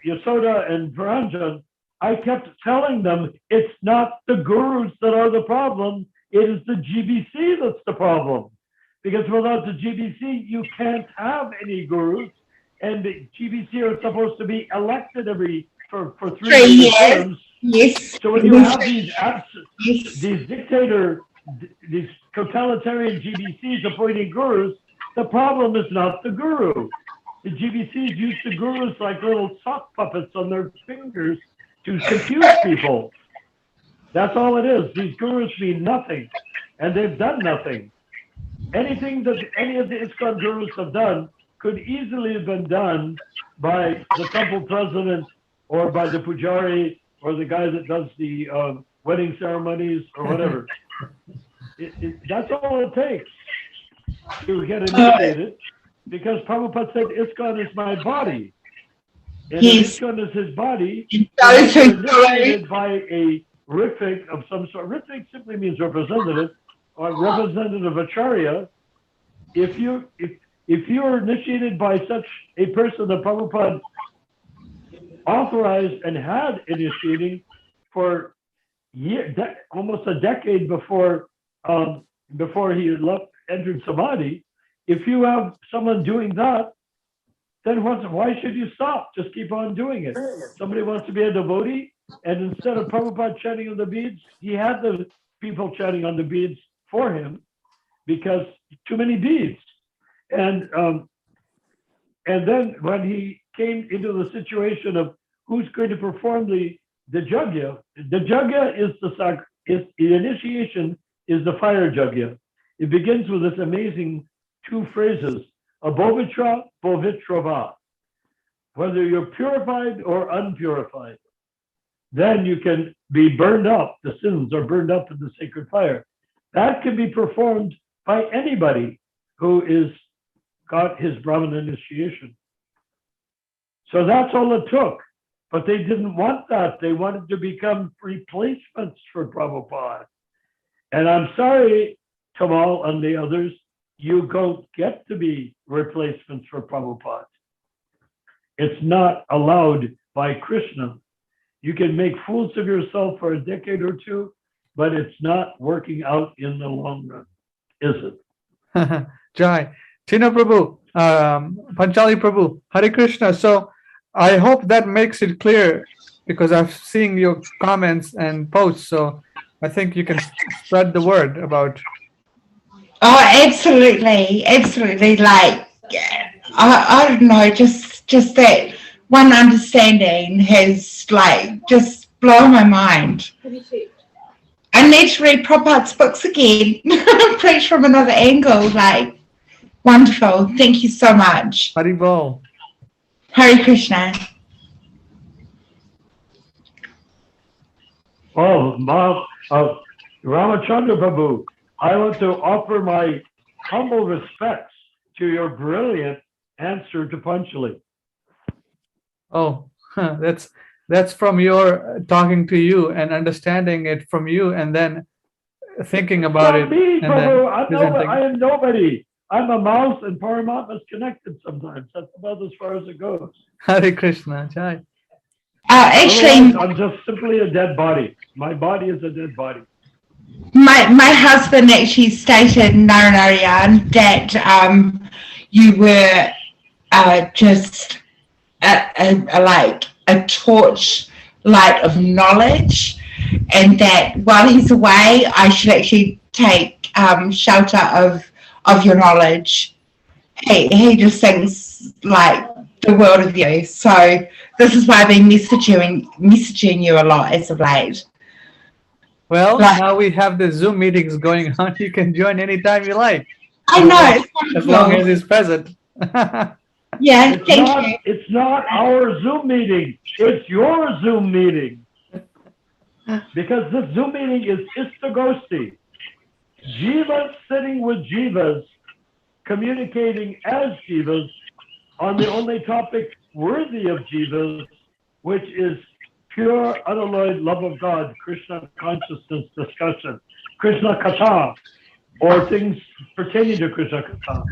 [SPEAKER 1] Yasoda and Varanjan, I kept telling them it's not the gurus that are the problem, it is the GBC that's the problem. Because without the GBC, you can't have any gurus, and the GBC are supposed to be elected for 3
[SPEAKER 4] 3
[SPEAKER 1] year
[SPEAKER 4] years.
[SPEAKER 1] terms.
[SPEAKER 4] yes.
[SPEAKER 1] So when you have these
[SPEAKER 4] Yes.
[SPEAKER 1] these totalitarian GBCs appointing gurus, the problem is not the guru. The GBCs use the gurus like little sock puppets on their fingers to confuse people. That's all it is. These gurus mean nothing, and they've done nothing. Anything that any of the Iskcon gurus have done could easily have been done by the temple president or by the pujari or the guy that does the wedding ceremonies or whatever. That's all it takes to get initiated, because Prabhupada said Iskcon is my body. And
[SPEAKER 4] Yes.
[SPEAKER 1] if Iskcon is his body,
[SPEAKER 4] Those
[SPEAKER 1] he's
[SPEAKER 4] who
[SPEAKER 1] initiated by a Ritvik of some sort. Ritvik simply means representative or representative acharya. If you're initiated by such a person that Prabhupada authorized and had initiating for almost a decade before he entered samadhi, if you have someone doing that, then why should you stop? Just keep on doing it. Somebody wants to be a devotee, and instead of Prabhupada chanting on the beads, he had the people chanting on the beads for him because too many beads. And then when he came into the situation of who's going to perform the jagya is the initiation is the fire jagya. It begins with this amazing 2 phrases, abovitra, bovitrava. Whether you're purified or unpurified, then you can be burned up. The sins are burned up in the sacred fire. That can be performed by anybody who is got his Brahman initiation. So that's all it took. But they didn't want that. They wanted to become replacements for Prabhupada. And I'm sorry, Tamal and the others, you don't get to be replacements for Prabhupada. It's not allowed by Krishna. You can make fools of yourself for a decade or two, but it's not working out in the long run, is it?
[SPEAKER 3] Jai. Tina Prabhu, Panchali Prabhu, Hare Krishna. So I hope that makes it clear, because I've seen your comments and posts. So I think you can spread the word about.
[SPEAKER 4] Oh, absolutely, absolutely. Like, I don't know, just that one understanding has like just blown my mind. I need to read Prabhupada's books again, preach from another angle. Like, wonderful. Thank you so much.
[SPEAKER 3] Haribol.
[SPEAKER 4] Hare Krishna.
[SPEAKER 1] Oh, Ramachandra Prabhu, I want to offer my humble respects to your brilliant answer to Panchali.
[SPEAKER 3] Oh, that's from your talking to you and understanding it from you, and then thinking about it.
[SPEAKER 1] Me,
[SPEAKER 3] And
[SPEAKER 1] Prabhu.
[SPEAKER 3] presenting.
[SPEAKER 1] I am nobody. I'm a mouse, and Paramatma's connected sometimes. That's about as far as it goes.
[SPEAKER 3] Hare Krishna, Jai.
[SPEAKER 4] Actually,
[SPEAKER 1] Otherwise, I'm just simply a dead body. My body is a dead body.
[SPEAKER 4] My husband actually stated in Naranarayan that you were just like a torch light of knowledge, and that while he's away, I should actually take shelter of your knowledge. He just thinks like the world of you. So this is why I've been messaging you a lot as of late.
[SPEAKER 3] Well,
[SPEAKER 4] Like,
[SPEAKER 3] now we have the Zoom meetings going on. You can join anytime you like,
[SPEAKER 4] I know.
[SPEAKER 3] as long as he's present.
[SPEAKER 4] Yeah,
[SPEAKER 1] It's
[SPEAKER 4] thank
[SPEAKER 1] not,
[SPEAKER 4] you.
[SPEAKER 1] it's not our Zoom meeting. It's your Zoom meeting. Because this Zoom meeting is Istagosti. Jivas sitting with Jivas, communicating as Jivas on the only topic worthy of Jivas, which is pure, unalloyed love of God, Krishna consciousness discussion, Krishna Katha, or things pertaining to Krishna Katha.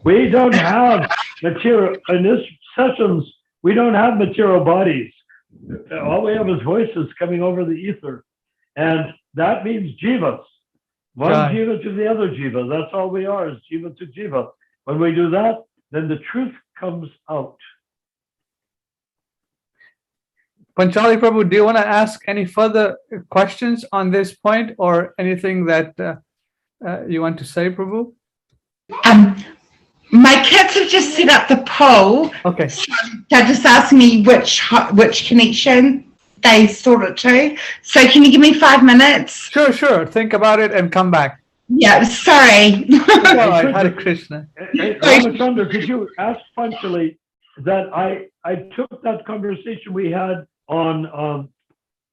[SPEAKER 1] We don't have material, in this sessions, we don't have material bodies. All we have is voices coming over the ether. And that means jivas. One
[SPEAKER 3] Right.
[SPEAKER 1] jiva to the other jiva. That's all we are, is jiva to jiva. When we do that, then the truth comes out.
[SPEAKER 3] Panchali Prabhu, do you want to ask any further questions on this point, or anything that you want to say, Prabhu?
[SPEAKER 4] My kids have just set up the poll.
[SPEAKER 3] Okay.
[SPEAKER 4] They're just asking me which connection they sort it to. So can you give me 5 minutes?
[SPEAKER 3] Sure. Think about it and come back.
[SPEAKER 4] Yeah, sorry.
[SPEAKER 3] All right, Hare Krishna.
[SPEAKER 1] Hey, Ramachandra, could you ask Panchali that I took that conversation we had on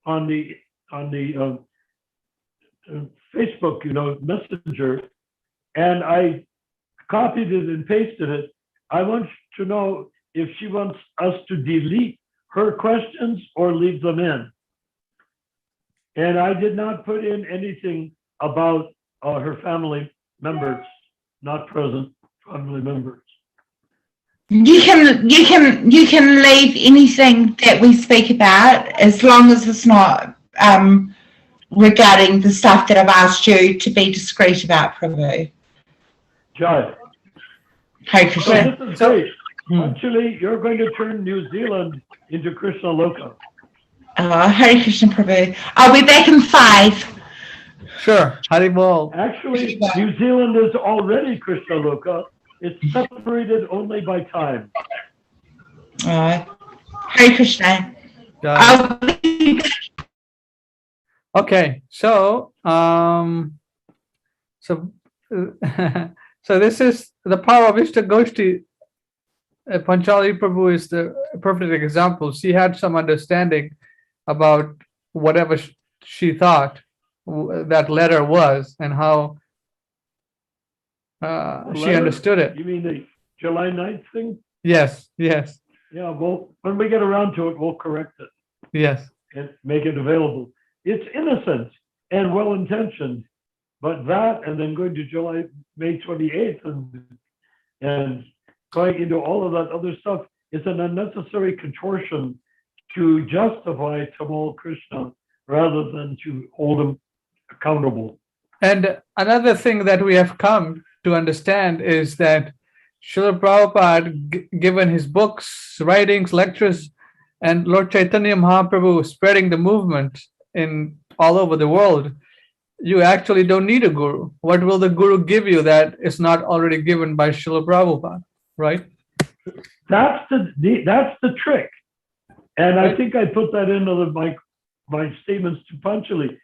[SPEAKER 1] the Facebook, Messenger, and I copied it and pasted it. I want to know if she wants us to delete her questions or leave them in. And I did not put in anything about her family members, not present family members.
[SPEAKER 4] You can leave anything that we speak about as long as it's not regarding the stuff that I've asked you to be discreet about, Prabhu.
[SPEAKER 1] Jai.
[SPEAKER 4] Hare
[SPEAKER 1] So
[SPEAKER 4] Krishna.
[SPEAKER 1] this is great. Actually, you're going to turn New Zealand into Krishna Loka.
[SPEAKER 4] Hare Krishna, Prabhu. I'll be back in 5.
[SPEAKER 3] Sure, Hari Bol.
[SPEAKER 1] Actually, New Zealand is already Krishna Loka. It's separated only by time.
[SPEAKER 4] Hare Krishna.
[SPEAKER 3] Jai.
[SPEAKER 4] I'll be back.
[SPEAKER 3] Okay, so so this is the power of Ishtagoshti. Panchali Prabhu is the perfect example. She had some understanding about whatever she thought that letter was, and how she
[SPEAKER 1] Letter?
[SPEAKER 3] understood it.
[SPEAKER 1] You mean the July 9th thing?
[SPEAKER 3] Yes.
[SPEAKER 1] Yeah, well, when we get around to it, we'll correct it
[SPEAKER 3] Yes.
[SPEAKER 1] and make it available. It's innocent and well-intentioned, but that, and then going to May 28th and going into all of that other stuff is an unnecessary contortion to justify Tamal Krishna rather than to hold him accountable.
[SPEAKER 3] And another thing that we have come to understand is that Srila Prabhupada, given his books, writings, lectures, and Lord Chaitanya Mahaprabhu spreading the movement in all over the world, you actually don't need a guru. What will the guru give you that is not already given by Srila Prabhupada, right?
[SPEAKER 1] That's the trick. And I think I put that into my statements to Panchali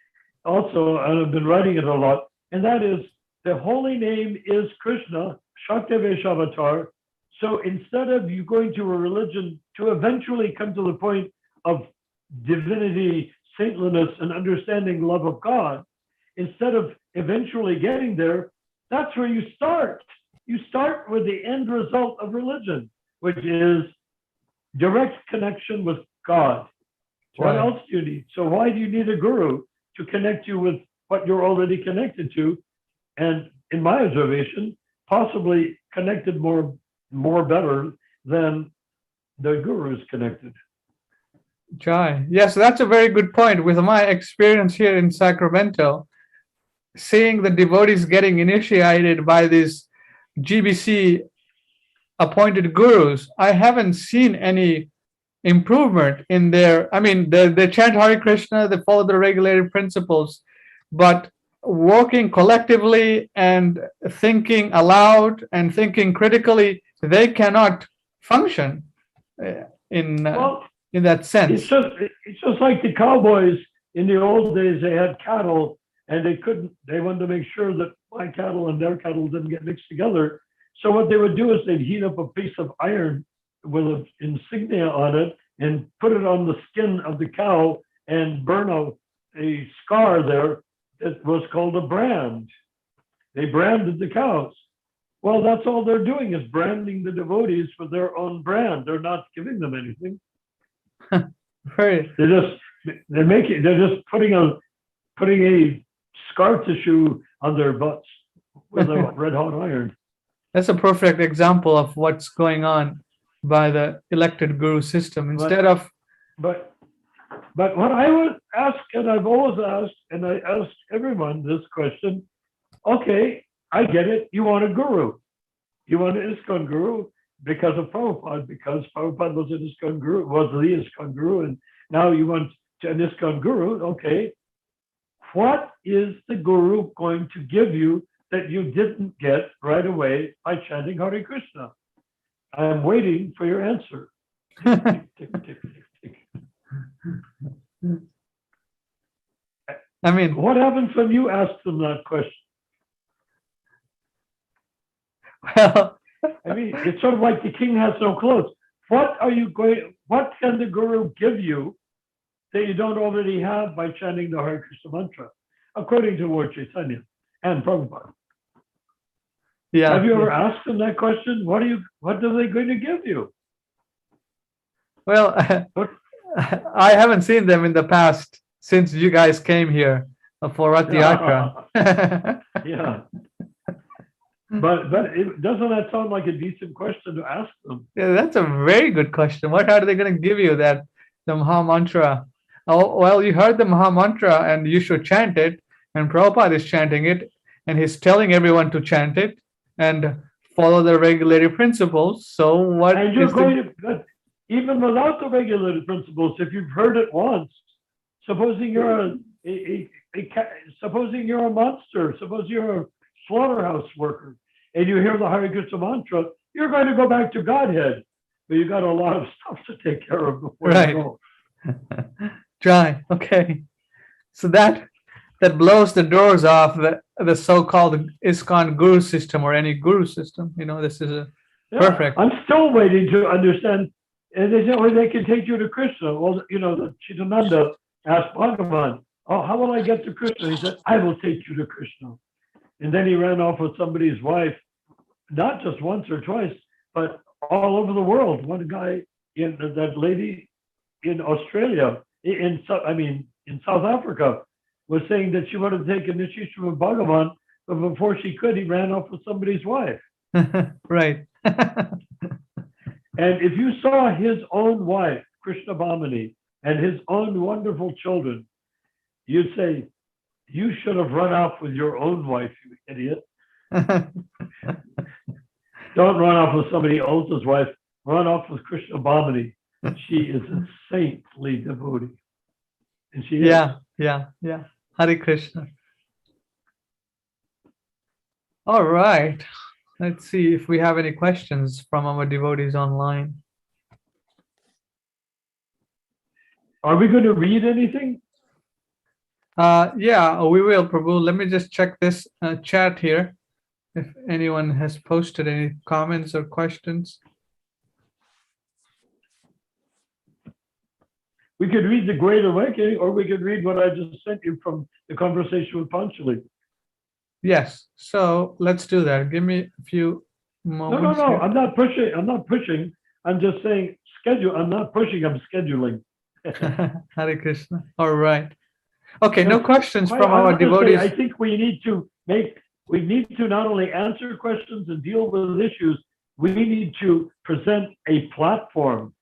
[SPEAKER 1] also, and I've been writing it a lot, and that is the holy name is Krishna, Shaktivesh Avatar. So instead of you going to a religion to eventually come to the point of divinity, saintliness, and understanding love of God, instead of eventually getting there, that's where you start. You start with the end result of religion, which is direct connection with God. What
[SPEAKER 3] Right.
[SPEAKER 1] else do you need? So why do you need a guru to connect you with what you're already connected to? And in my observation, possibly connected more better than the guru is connected.
[SPEAKER 3] Jai. Yes, that's a very good point. With my experience here in Sacramento, seeing the devotees getting initiated by these GBC appointed gurus, I haven't seen any improvement in their, I mean, they chant Hare Krishna, they follow the regulated principles, but working collectively and thinking aloud and thinking critically, they cannot function in that sense.
[SPEAKER 1] It's just like the cowboys in the old days. They had cattle, and they wanted to make sure that my cattle and their cattle didn't get mixed together. So what they would do is they'd heat up a piece of iron with an insignia on it and put it on the skin of the cow and burn a scar there that was called a brand. They branded the cows. Well, that's all they're doing is branding the devotees for their own brand. They're not giving them anything.
[SPEAKER 3] Right.
[SPEAKER 1] They're just putting a scar tissue on their butts with a red hot iron.
[SPEAKER 3] That's a perfect example of what's going on by the elected guru system. Instead of
[SPEAKER 1] But what I would ask, and I've always asked, and I asked everyone this question, okay, I get it. You want a guru. You want an Iskcon guru because of Prabhupada, because Prabhupada was an Iskcon guru, was the Iskcon guru, and now you want an Iskcon guru. Okay. What is the guru going to give you that you didn't get right away by chanting Hare Krishna? I am waiting for your answer. Tick, tick, tick, tick, tick.
[SPEAKER 3] I mean,
[SPEAKER 1] What happens when you ask them that question?
[SPEAKER 3] well,
[SPEAKER 1] I mean, it's sort of like the king has no clothes. What can the guru give you that you don't already have by chanting the Hare Krishna mantra, according to Lord Chaitanya and Prabhupada?
[SPEAKER 3] yeah.
[SPEAKER 1] Have you ever asked them that question? What are they going to give you?
[SPEAKER 3] Well, I haven't seen them in the past since you guys came here for Rath Yatra.
[SPEAKER 1] Yeah. But doesn't that sound like a decent question to ask them?
[SPEAKER 3] Yeah, that's a very good question. What are they going to give you that the Maha Mantra? Oh, well, you heard the Maha Mantra and you should chant it, and Prabhupada is chanting it, and he's telling everyone to chant it and follow the regulated principles. So what
[SPEAKER 1] And you're
[SPEAKER 3] is
[SPEAKER 1] going to, but even without the regulated principles, if you've heard it once, supposing you're supposing you're a monster, suppose you're a slaughterhouse worker, and you hear the Hare Krishna mantra, you're going to go back to Godhead, but you got a lot of stuff to take care of before
[SPEAKER 3] Right.
[SPEAKER 1] you go.
[SPEAKER 3] Dry. Okay. So that blows the doors off the so-called Iskcon guru system or any guru system. You know, this is a perfect.
[SPEAKER 1] I'm still waiting to understand. And they said, well, they can take you to Krishna. Well, you know, the Chidananda asked Bhagavan, oh, how will I get to Krishna? He said, I will take you to Krishna. And then he ran off with somebody's wife, not just once or twice, but all over the world. One guy, that lady in Australia, in South Africa, was saying that she wanted to take initiation from Bhagavan, but before she could, he ran off with somebody's wife.
[SPEAKER 3] Right.
[SPEAKER 1] And if you saw his own wife, Krishna Bhamini, and his own wonderful children, you'd say, you should have run off with your own wife, you idiot. Don't run off with somebody else's wife. Run off with Krishna Bhamini. She is a saintly devotee. And she is.
[SPEAKER 3] Yeah. Hare Krishna. All right. Let's see if we have any questions from our devotees online.
[SPEAKER 1] Are we going to read anything?
[SPEAKER 3] Yeah, we will, Prabhu. Let me just check this chat here. If anyone has posted any comments or questions.
[SPEAKER 1] We could read the Great Awakening, or we could read what I just sent you from the conversation with Panchali.
[SPEAKER 3] Yes, so let's do that. Give me a few moments.
[SPEAKER 1] No.
[SPEAKER 3] here.
[SPEAKER 1] I'm not pushing. I'm just saying schedule. I'm not pushing. I'm scheduling.
[SPEAKER 3] Hare Krishna. All right. Okay, no questions
[SPEAKER 1] Quite
[SPEAKER 3] from our
[SPEAKER 1] honestly,
[SPEAKER 3] devotees.
[SPEAKER 1] I think we need to not only answer questions and deal with issues, we need to present a platform.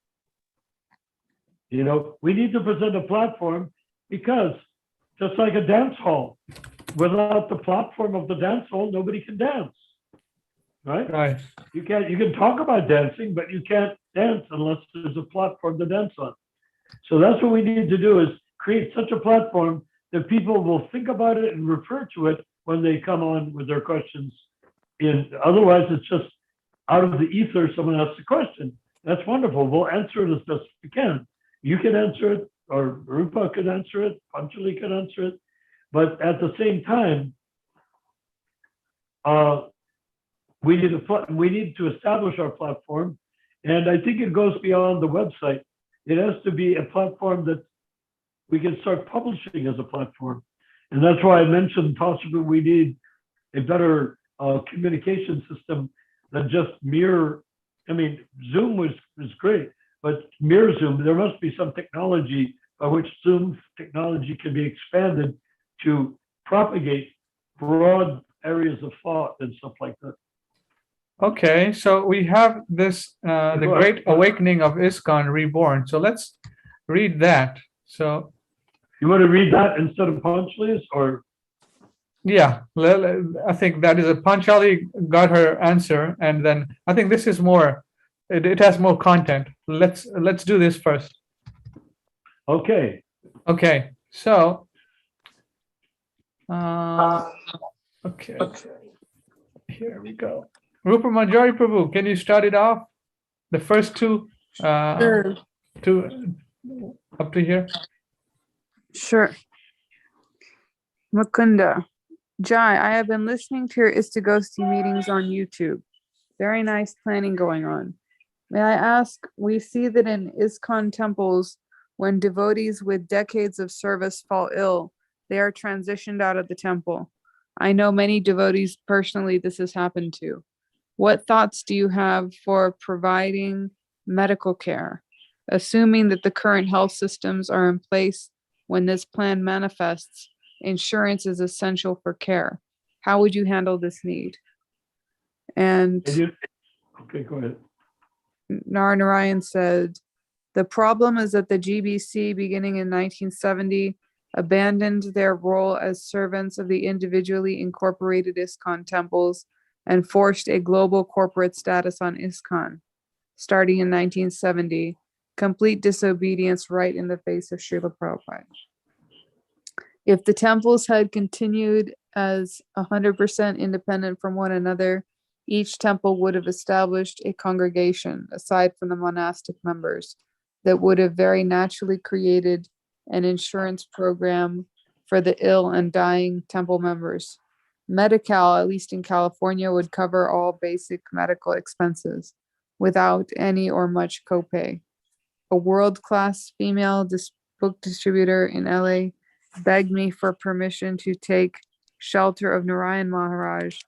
[SPEAKER 1] You know, we need to present a platform because just like a dance hall, without the platform of the dance hall, nobody can dance. Right?
[SPEAKER 3] Right.
[SPEAKER 1] You can talk about dancing, but you can't dance unless there's a platform to dance on. So that's what we need to do, is create such a platform that people will think about it and refer to it when they come on with their questions. Otherwise, it's just out of the ether, someone asks a question. That's wonderful. We'll answer it as best we can. You can answer it, or Rupa could answer it, Panchali could answer it. But at the same time, we need to establish our platform. And I think it goes beyond the website. It has to be a platform that we can start publishing as a platform. And that's why I mentioned possibly we need a better communication system than just mirror. I mean, Zoom was great, but mirror Zoom, there must be some technology by which Zoom technology can be expanded to propagate broad areas of thought and stuff like that.
[SPEAKER 3] Okay, so we have this the Great Awakening of Iskcon Reborn. So let's read that. So
[SPEAKER 1] you want to read that instead of Panchali's, or?
[SPEAKER 3] Yeah, I think that is a Panchali got her answer, and then I think this is more. It has more content. Let's do this first.
[SPEAKER 1] Okay.
[SPEAKER 3] Okay. So. Okay. Here we go. Rupa Manjari Prabhu, can you start it off? The first two,
[SPEAKER 5] Sure.
[SPEAKER 3] two up to here.
[SPEAKER 5] Sure. Mukunda. Jai, I have been listening to your Istagosti meetings on YouTube. Very nice planning going on. May I ask, we see that in Iskcon temples, when devotees with decades of service fall ill, they are transitioned out of the temple. I know many devotees personally this has happened to. What thoughts do you have for providing medical care? Assuming that the current health systems are in place when this plan manifests, insurance is essential for care. How would you handle this need? And
[SPEAKER 1] okay, go ahead.
[SPEAKER 5] Narayan said, the problem is that the GBC, beginning in 1970, abandoned their role as servants of the individually incorporated Iskcon temples and forced a global corporate status on Iskcon, starting in 1970, complete disobedience right in the face of Srila Prabhupada. If the temples had continued as 100% independent from one another, each temple would have established a congregation, aside from the monastic members, that would have very naturally created an insurance program for the ill and dying temple members. Medi-Cal, at least in California, would cover all basic medical expenses without any or much copay. A world-class female book distributor in LA begged me for permission to take shelter of Narayan Maharaj,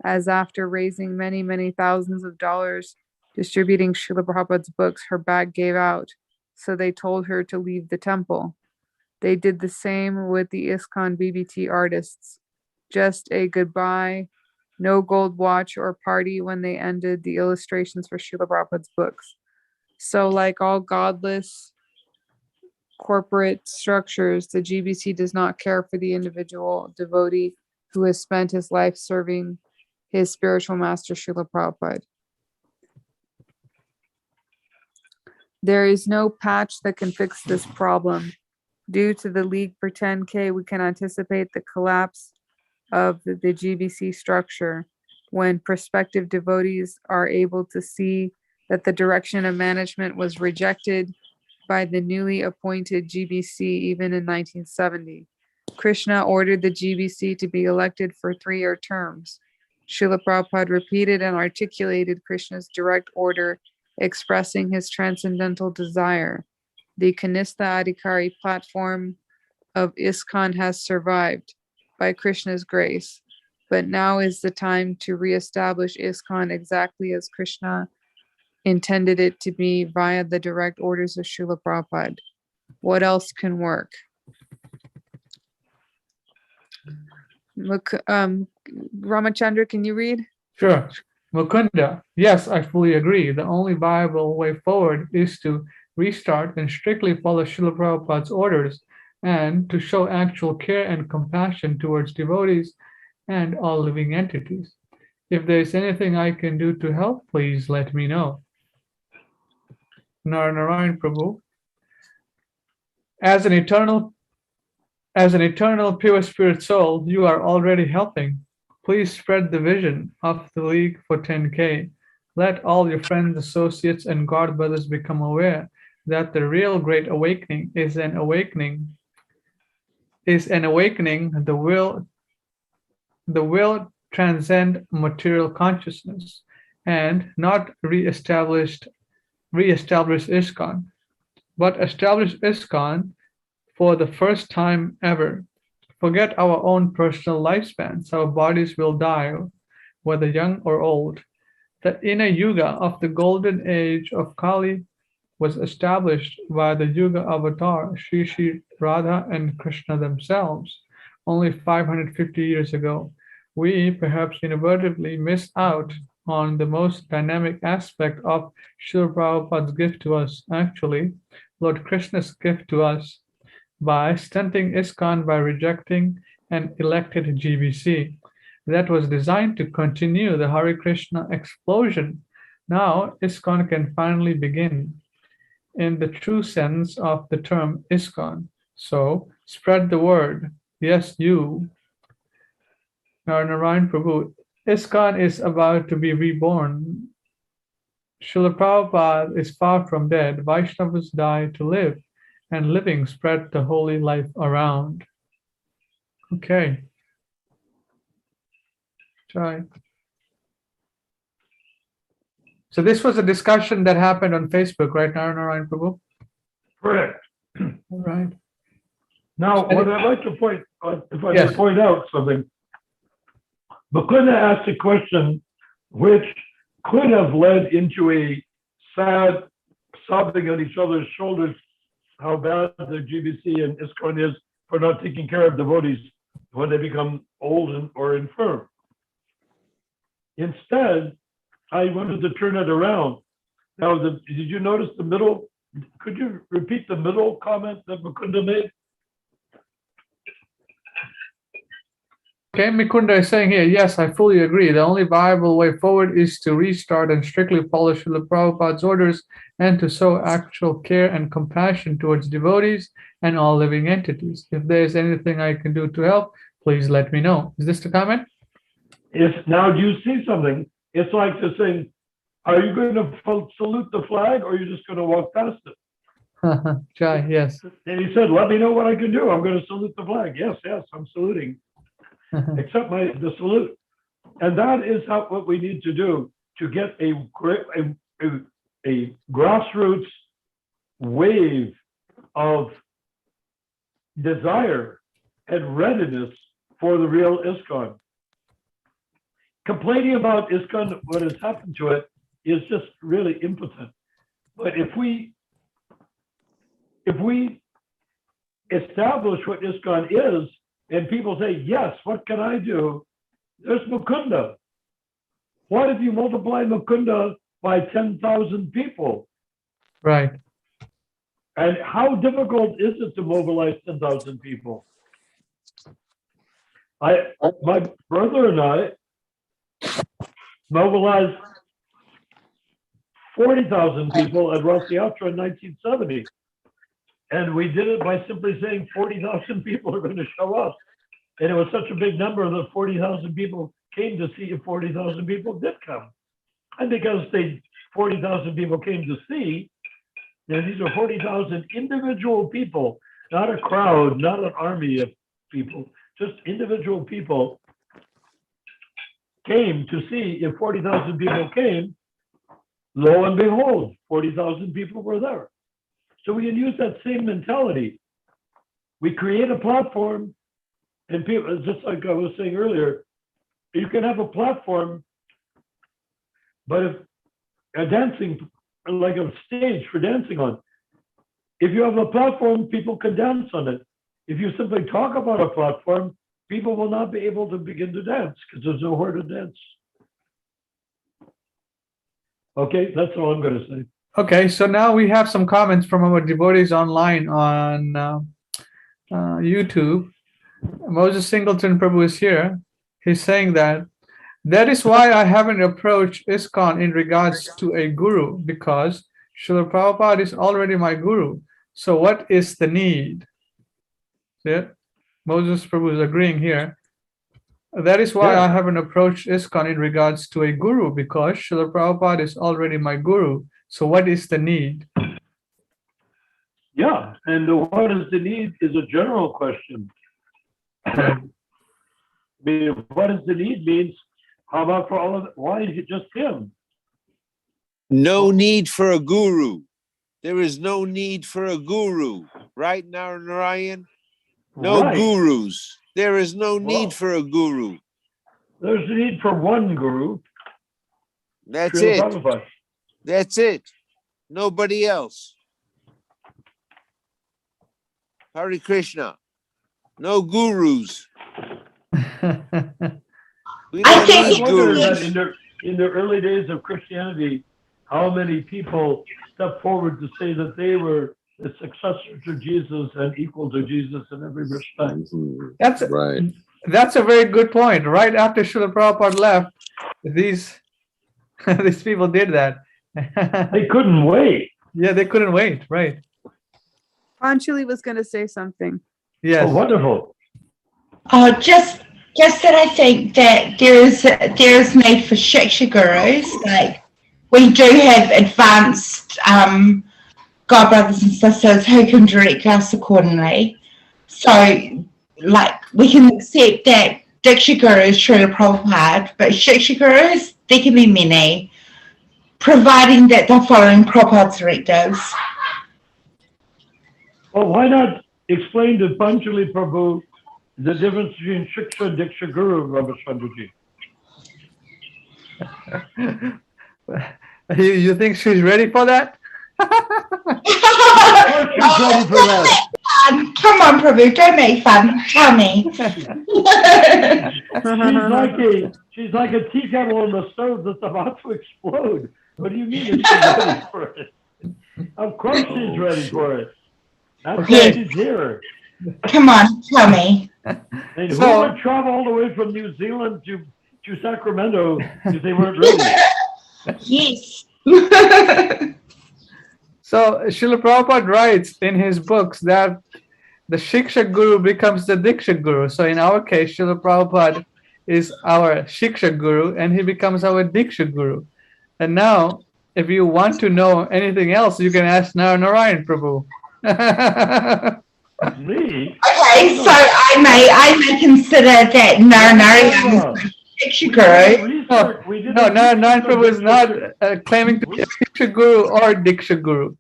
[SPEAKER 5] as after raising many, many thousands of dollars distributing Srila Prabhupada's books, her bag gave out, so they told her to leave the temple. They did the same with the Iskcon BBT artists. Just a goodbye, no gold watch or party when they ended the illustrations for Srila Prabhupada's books. So like all godless corporate structures, the GBC does not care for the individual devotee who has spent his life serving his spiritual master, Srila Prabhupada. There is no patch that can fix this problem. Due to the League for 10K, we can anticipate the collapse of the GBC structure when prospective devotees are able to see that the direction of management was rejected by the newly appointed GBC even in 1970. Krishna ordered the GBC to be elected for 3-year terms. Srila Prabhupada repeated and articulated Krishna's direct order, expressing his transcendental desire. The Kanistha Adhikari platform of Iskcon has survived by Krishna's grace, but now is the time to reestablish Iskcon exactly as Krishna intended it to be via the direct orders of Srila Prabhupada. What else can work? Ramachandra, can you read?
[SPEAKER 3] Sure. Mukunda, yes, I fully agree. The only viable way forward is to restart and strictly follow Srila Prabhupada's orders and to show actual care and compassion towards devotees and all living entities. If there is anything I can do to help, please let me know. Narayan Prabhu, as an eternal pure spirit soul, you are already helping. Please spread the vision of the League for 10K. Let all your friends, associates, and God brothers become aware that the real great awakening is an awakening. The will transcend material consciousness and not reestablish Iskcon, but establish Iskcon for the first time ever. Forget our own personal lifespans. Our bodies will die, whether young or old. The inner yuga of the golden age of Kali was established by the Yuga Avatar, Shri Radha and Krishna themselves, only 550 years ago. We perhaps inadvertently miss out on the most dynamic aspect of Srila Prabhupada's gift to us. Actually, Lord Krishna's gift to us by stunting Iskcon by rejecting an elected GBC that was designed to continue the Hare Krishna explosion. Now Iskcon can finally begin in the true sense of the term Iskcon. So spread the word. Yes, you. Narayan Prabhu, Iskcon is about to be reborn. Srila Prabhupada is far from dead. Vaishnavas die to live, and living spread the holy life around. Okay. Try. So this was a discussion that happened on Facebook, right, Narayan Prabhu?
[SPEAKER 1] Correct.
[SPEAKER 3] All right.
[SPEAKER 1] Now, what I'd like to point, if I
[SPEAKER 3] Yes.
[SPEAKER 1] could point out something, Mukunda asked a question which could have led into a sad sobbing on each other's shoulders, how bad the GBC and Iskcon is for not taking care of devotees when they become old or infirm. Instead, I wanted to turn it around. Now, did you notice the middle? Could you repeat the middle comment that Mukunda made?
[SPEAKER 3] Okay, Mikunda is saying here, yes, I fully agree. The only viable way forward is to restart and strictly follow Srila Prabhupada's orders and to show actual care and compassion towards devotees and all living entities. If there is anything I can do to help, please let me know. Is this the comment?
[SPEAKER 1] Now, do you see something? It's like this saying, are you going to salute the flag or are you just going to walk past it?
[SPEAKER 3] Jai, yes.
[SPEAKER 1] And he said, let me know what I can do. I'm going to salute the flag. Yes, I'm saluting. Accept the salute. And that is what we need to do to get a grassroots wave of desire and readiness for the real Iskcon. Complaining about Iskcon, what has happened to it, is just really impotent. But if we establish what Iskcon is, and people say, yes, what can I do? There's Mukunda. What if you multiply Mukunda by 10,000 people?
[SPEAKER 3] Right.
[SPEAKER 1] And how difficult is it to mobilize 10,000 people? My brother and I mobilized 40,000 people at Ras Yatra in 1970. And we did it by simply saying 40,000 people are going to show up. And it was such a big number that 40,000 people came to see if 40,000 people did come. And because 40,000 people came to see, and these are 40,000 individual people, not a crowd, not an army of people, just individual people came to see if 40,000 people came. Lo and behold, 40,000 people were there. So we can use that same mentality. We create a platform, and people, just like I was saying earlier, you can have a platform, but if a dancing, like a stage for dancing on. If you have a platform, people can dance on it. If you simply talk about a platform, people will not be able to begin to dance because there's nowhere to dance. Okay, that's all I'm going to say.
[SPEAKER 3] Okay, so now we have some comments from our devotees online on YouTube, Moses Singleton Prabhu is here. He's saying that is why I haven't approached Iskcon in regards to a guru, because Srila Prabhupada is already my guru. So what is the need? See, Moses Prabhu is agreeing here. That is why I haven't approached Iskcon in regards to a guru, because Srila Prabhupada is already my guru. So what is the need?
[SPEAKER 1] Yeah, and what is the need is a general question. I mean, what is the need means, how about for all of it? Why is it just him?
[SPEAKER 2] No need for a guru. There is no need for a guru. Right, Narayan? No
[SPEAKER 1] Right.
[SPEAKER 2] gurus. There is no need
[SPEAKER 1] Well,
[SPEAKER 2] for a guru.
[SPEAKER 1] There's a need for one guru.
[SPEAKER 2] That's
[SPEAKER 1] Srila
[SPEAKER 2] it.
[SPEAKER 1] Prabhupada.
[SPEAKER 2] That's it. Nobody else. Hare Krishna. No gurus. We
[SPEAKER 4] I
[SPEAKER 2] don't
[SPEAKER 4] think
[SPEAKER 2] need
[SPEAKER 1] I wonder that
[SPEAKER 2] gurus.
[SPEAKER 1] in the early days of Christianity, how many people stepped forward to say that they were the successor to Jesus and equal to Jesus in every respect.
[SPEAKER 3] That's
[SPEAKER 2] Right.
[SPEAKER 3] That's a very good point. Right after Srila Prabhupada left, these these people did that.
[SPEAKER 1] They couldn't wait.
[SPEAKER 3] Yeah, they couldn't wait. Right.
[SPEAKER 5] Anjali was going to say something.
[SPEAKER 3] Yes.
[SPEAKER 1] Oh, wonderful.
[SPEAKER 4] Just that I think that there is need for Shiksha gurus. Like, we do have advanced God brothers and sisters who can direct us accordingly. So, like, we can accept that Diksha Guru is Srila Prabhupada, but Shiksha gurus, there can be many, providing that they're following Prabhupada's directives.
[SPEAKER 1] Well, why not explain to Panchali Prabhu the difference between Shiksha and Diksha Guru, Rabbi Chandraji?
[SPEAKER 3] You think she's ready for that?
[SPEAKER 1] Of course she's ready for that.
[SPEAKER 4] Come on, Prabhu, don't make fun. Tell me.
[SPEAKER 1] She's like a tea kettle on the stove that's about to explode. What do you mean she's ready for it? Of course she's ready for it. That's why she's here.
[SPEAKER 4] Come on, tell me.
[SPEAKER 1] And who would travel all the way from New Zealand to Sacramento if they weren't ready?
[SPEAKER 4] Yes.
[SPEAKER 3] So Srila Prabhupada writes in his books that the Shiksha Guru becomes the Diksha Guru. So in our case, Srila Prabhupada is our Shiksha Guru and he becomes our Diksha Guru. And now, if you want to know anything else, you can ask Narayan Prabhu.
[SPEAKER 1] Me?
[SPEAKER 4] Okay, so I may consider that Narayan is Shiksha Guru.
[SPEAKER 3] No, Narayan Prabhu is not claiming to be a Shiksha Guru or Diksha Guru.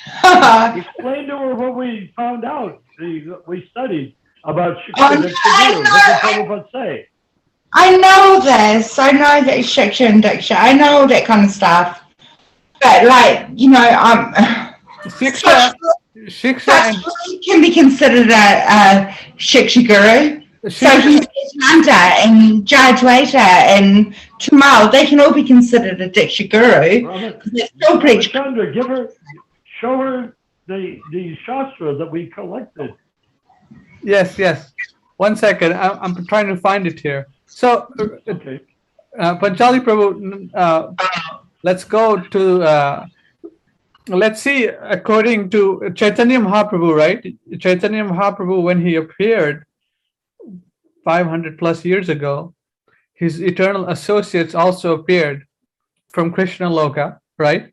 [SPEAKER 1] Explain to her what we found out. We studied about Shiksha and Diksha Guru. What did Prabhupada say?
[SPEAKER 4] I know this. I know that Shiksha and Diksha. I know all that kind of stuff. But, like, you know,
[SPEAKER 3] Shiksha and
[SPEAKER 4] can be considered a Shiksha Guru. So Nanda and Jadwaita and Tamal, they can all be considered a Diksha Guru.
[SPEAKER 1] Chandra, show her the Shastra that we collected.
[SPEAKER 3] Yes. 1 second. I'm trying to find it here. So,
[SPEAKER 1] Okay.
[SPEAKER 3] Panchali Prabhu, let's go to, let's see, according to Chaitanya Mahaprabhu, right? Chaitanya Mahaprabhu, when he appeared 500 plus years ago, his eternal associates also appeared from Krishna Loka, right?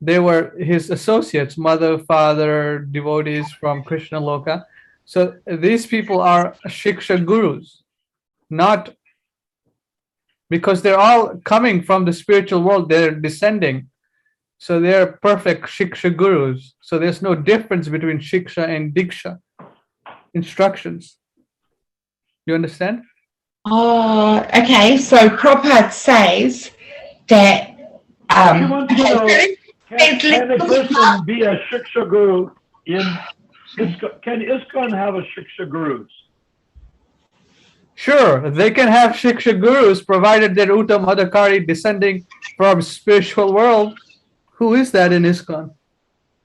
[SPEAKER 3] They were his associates, mother, father, devotees from Krishna Loka. So these people are Shiksha Gurus, not because they're all coming from the spiritual world, they're descending. So they're perfect Shiksha Gurus. So there's no difference between Shiksha and Diksha instructions. You understand?
[SPEAKER 4] Oh, okay. So Prabhupada says that
[SPEAKER 1] She wants to know, can a person be a Shiksha Guru in Iskcon? Can Iskcon have a Shiksha Gurus?
[SPEAKER 3] Sure, they can have Shiksha Gurus provided they're Uttam Adhikari descending from spiritual world. Who is that in Iskcon?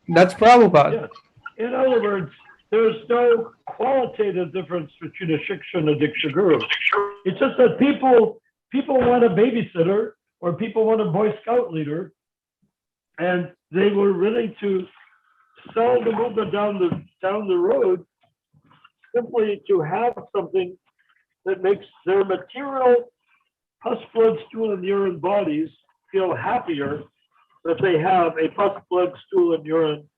[SPEAKER 3] That's Prabhupada.
[SPEAKER 1] Yes. In other words, there's no qualitative difference between a Shiksha and a Diksha Guru. It's just that people want a babysitter or people want a Boy Scout leader, and they were willing to sell the movement down the road simply to have something that makes their material pus, blood, stool, and urine bodies feel happier that they have a pus, blood, stool, and urine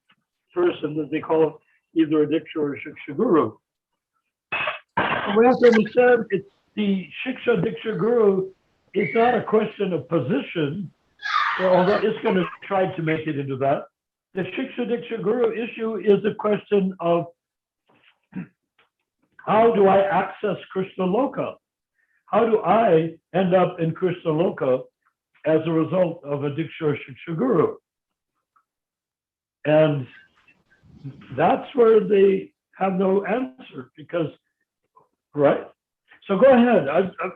[SPEAKER 1] person that they call either a Diksha or a Shiksha Guru. And we have to understand it's the Shiksha Diksha Guru is not a question of position, although it's going to try to make it into that. The Shiksha Diksha Guru issue is a question of how do I access Krishna Loka? How do I end up in Krishna Loka as a result of a Diksha or Shiksha Guru? And that's where they have no answer because, right? So go ahead.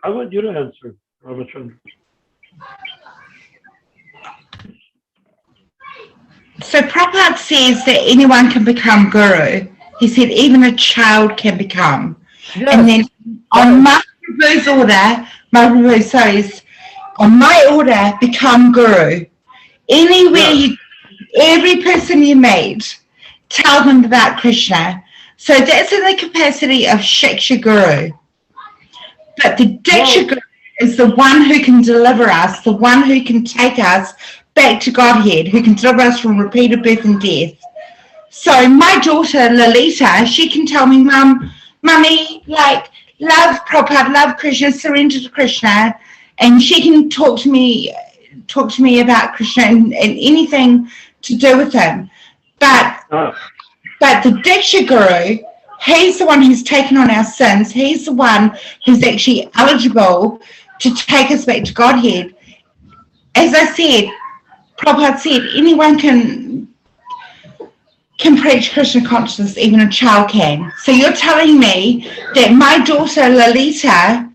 [SPEAKER 1] I want you to answer, Ramachandra.
[SPEAKER 4] So Prabhupada says that anyone can become guru. He said even a child can become.
[SPEAKER 1] Yes.
[SPEAKER 4] And then on Mahaprabhu's order, Mahaprabhu says, on my order, become guru. Anywhere every person you meet, tell them about Krishna. So that's in the capacity of Shiksha Guru. But the Diksha Guru is the one who can deliver us, the one who can take us back to Godhead, who can deliver us from repeated birth and death. So my daughter Lalita, she can tell me, Mummy, like, love Prabhupada, love Krishna, surrender to Krishna, and she can talk to me about Krishna and anything to do with him. But the Diksha Guru, he's the one who's taken on our sins. He's the one who's actually eligible to take us back to Godhead. As I said, Prabhupada said, anyone can preach Krishna consciousness, even a child can. So you're telling me that my daughter Lalita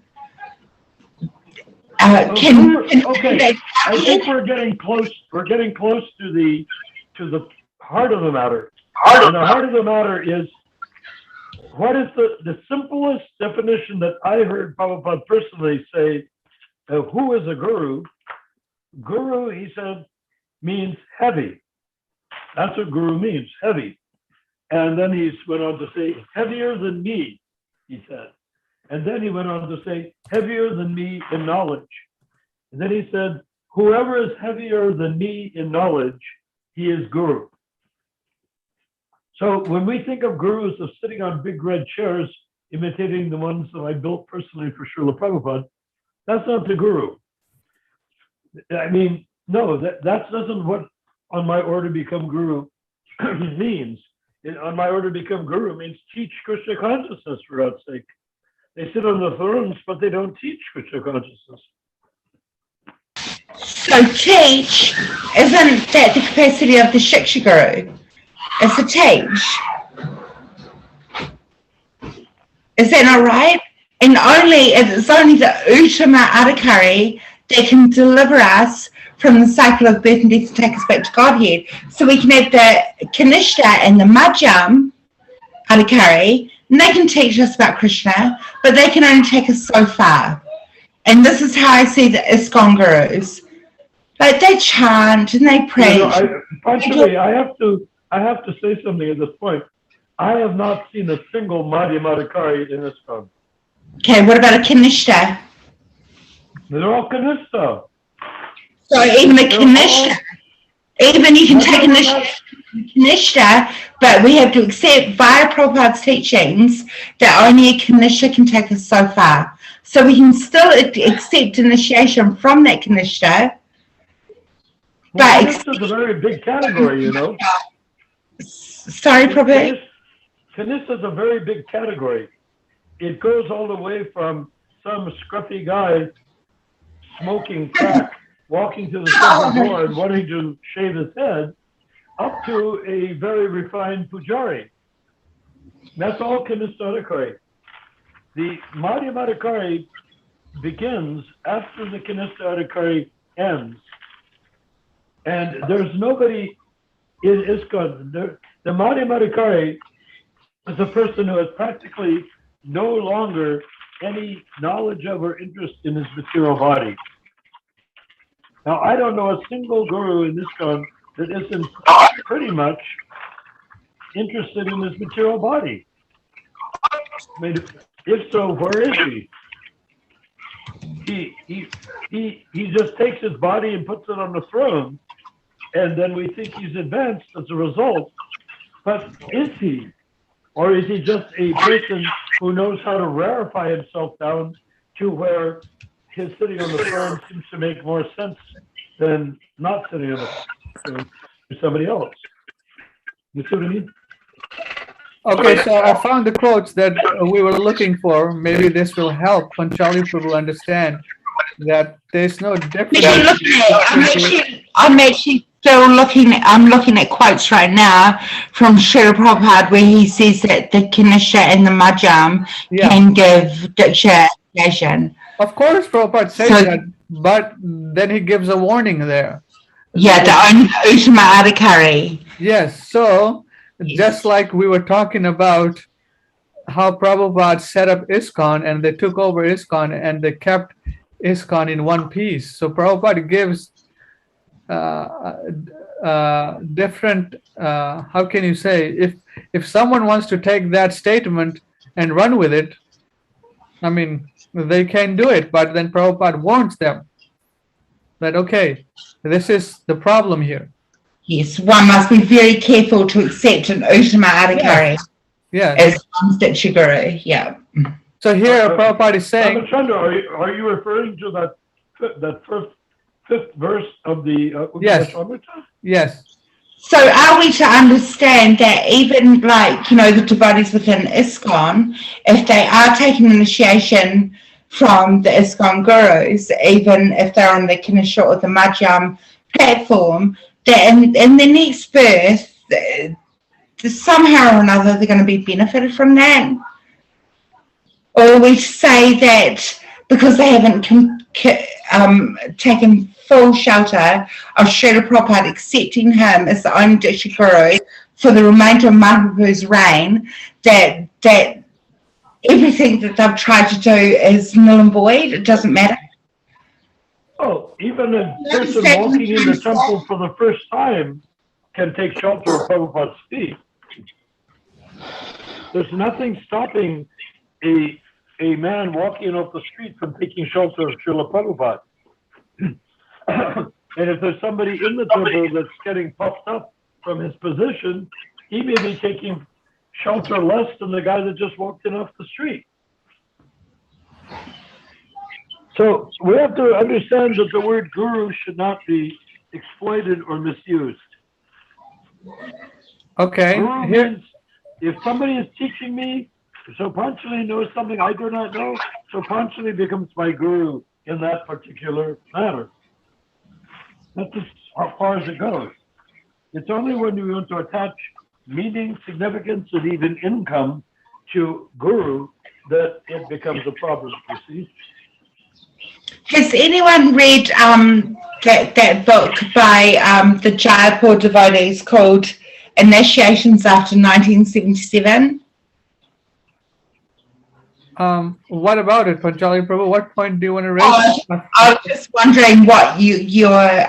[SPEAKER 4] can.
[SPEAKER 1] Okay, I think we're getting close. We're getting close to the heart of the matter. And the heart of the matter is, what is the simplest definition that I heard Prabhupada personally say? Who is a guru? Guru, he said, means heavy. That's what guru means, heavy. And then he went on to say, heavier than me, he said. And then he went on to say, heavier than me in knowledge. And then he said, whoever is heavier than me in knowledge, he is guru. So when we think of gurus of sitting on big red chairs, imitating the ones that I built personally for Srila Prabhupada, that's not the guru. I mean, no, that doesn't what on my order become guru means. On my order become guru means teach Krishna consciousness, for God's sake. They sit on the thrones, but they don't teach Krishna consciousness.
[SPEAKER 4] So teach isn't that the capacity of the Shiksha Guru? It's to teach. Is that not right? And it's only the Uttama Adhikari that can deliver us from the cycle of birth and death and take us back to Godhead. So we can have the Kanishta and the Madhyam Adhikari, and they can teach us about Krishna, but they can only take us so far. And this is how I see the Iskcon gurus. Like, they chant and they pray.
[SPEAKER 1] I have to say something at this point. I have not seen a single Madhyam Adhikari in Iskcon.
[SPEAKER 4] Okay, what about a Kanishta?
[SPEAKER 1] They're all Kanishta.
[SPEAKER 4] So even a Kanishta, even you can take a Kanishta, but we have to accept via Prabhupada's teachings that only a Kanishta can take us so far. So we can still accept initiation from that Kanishta.
[SPEAKER 1] Well, Kanishta is a very big category, you know.
[SPEAKER 4] Sorry, Prabhupada?
[SPEAKER 1] Kanishta is a very big category. It goes all the way from some scruffy guy smoking crack, walking to the second floor and wanting to shave his head, up to a very refined pujari. That's all Kanishta Adhikari. The Madhyam Adhikari begins after the Kanishta Adhikari ends. And there's nobody in Iskcon. The Madhyam Adhikari is a person who has practically no longer any knowledge of or interest in his material body. Now, I don't know a single guru in Iskcon that isn't pretty much interested in his material body. I mean, if so, where is he? He just takes his body and puts it on the throne, and then we think he's advanced as a result. But is he? Or is he just a person who knows how to rarefy himself down to where his sitting on the throne seems to make more sense than not sitting on the throne to somebody else? You see what I mean?
[SPEAKER 3] Okay, so I found the quotes that we were looking for. Maybe this will help Panchali Prabhu understand that there's no difference.
[SPEAKER 4] I'm actually still looking at quotes right now from Srila Prabhupada where he says that the Kanishka and the Majam can give Diksha initiation.
[SPEAKER 3] Of course, Prabhupada says that, but then he gives a warning there.
[SPEAKER 4] Yeah, the own Uttama Adhikari.
[SPEAKER 3] Yes, so just like we were talking about how Prabhupada set up Iskcon and they took over Iskcon and they kept Iskcon in one piece. So Prabhupada gives different, how can you say, if someone wants to take that statement and run with it, I mean, they can do it, but then Prabhupada warns them that, okay, this is the problem here.
[SPEAKER 4] Yes, one must be very careful to accept an Uttama Adhikari as one's Diksha Guru. Yeah.
[SPEAKER 3] So here Prabhupada is saying,
[SPEAKER 1] are you referring to that fifth verse of the
[SPEAKER 3] yes. Yes.
[SPEAKER 4] So are we to understand that even like, the devotees within Iskcon, if they are taking initiation from the Iskcon gurus, even if they're on the Kanishka or the Madhyam platform, that in the next birth, somehow or another, they're going to be benefited from that? Or we say that because they haven't taken full shelter of Srila Prabhupada accepting him as the own Diksha Guru for the remainder of Mahaprabhu's reign, that everything that they've tried to do is null and void, it doesn't matter?
[SPEAKER 1] Oh, even a person walking in the temple for the first time can take shelter of Prabhupada's feet. There's nothing stopping a man walking off the street from taking shelter of Srila Prabhupada. And if there's somebody in the temple that's getting puffed up from his position, he may be taking shelter less than the guy that just walked in off the street. So we have to understand that the word guru should not be exploited or misused.
[SPEAKER 3] Okay.
[SPEAKER 1] Guru means if somebody is teaching me, so Panchali knows something I do not know, so Panchali becomes my guru in that particular matter. That's as far as it goes. It's only when you want to attach meaning, significance, and even income to guru that it becomes a problem, you see.
[SPEAKER 4] Has anyone read that book by the Jaipur devotees called Initiations After 1977?
[SPEAKER 3] What about it, Panchali Prabhu? What point do you want to raise?
[SPEAKER 4] I was just wondering what your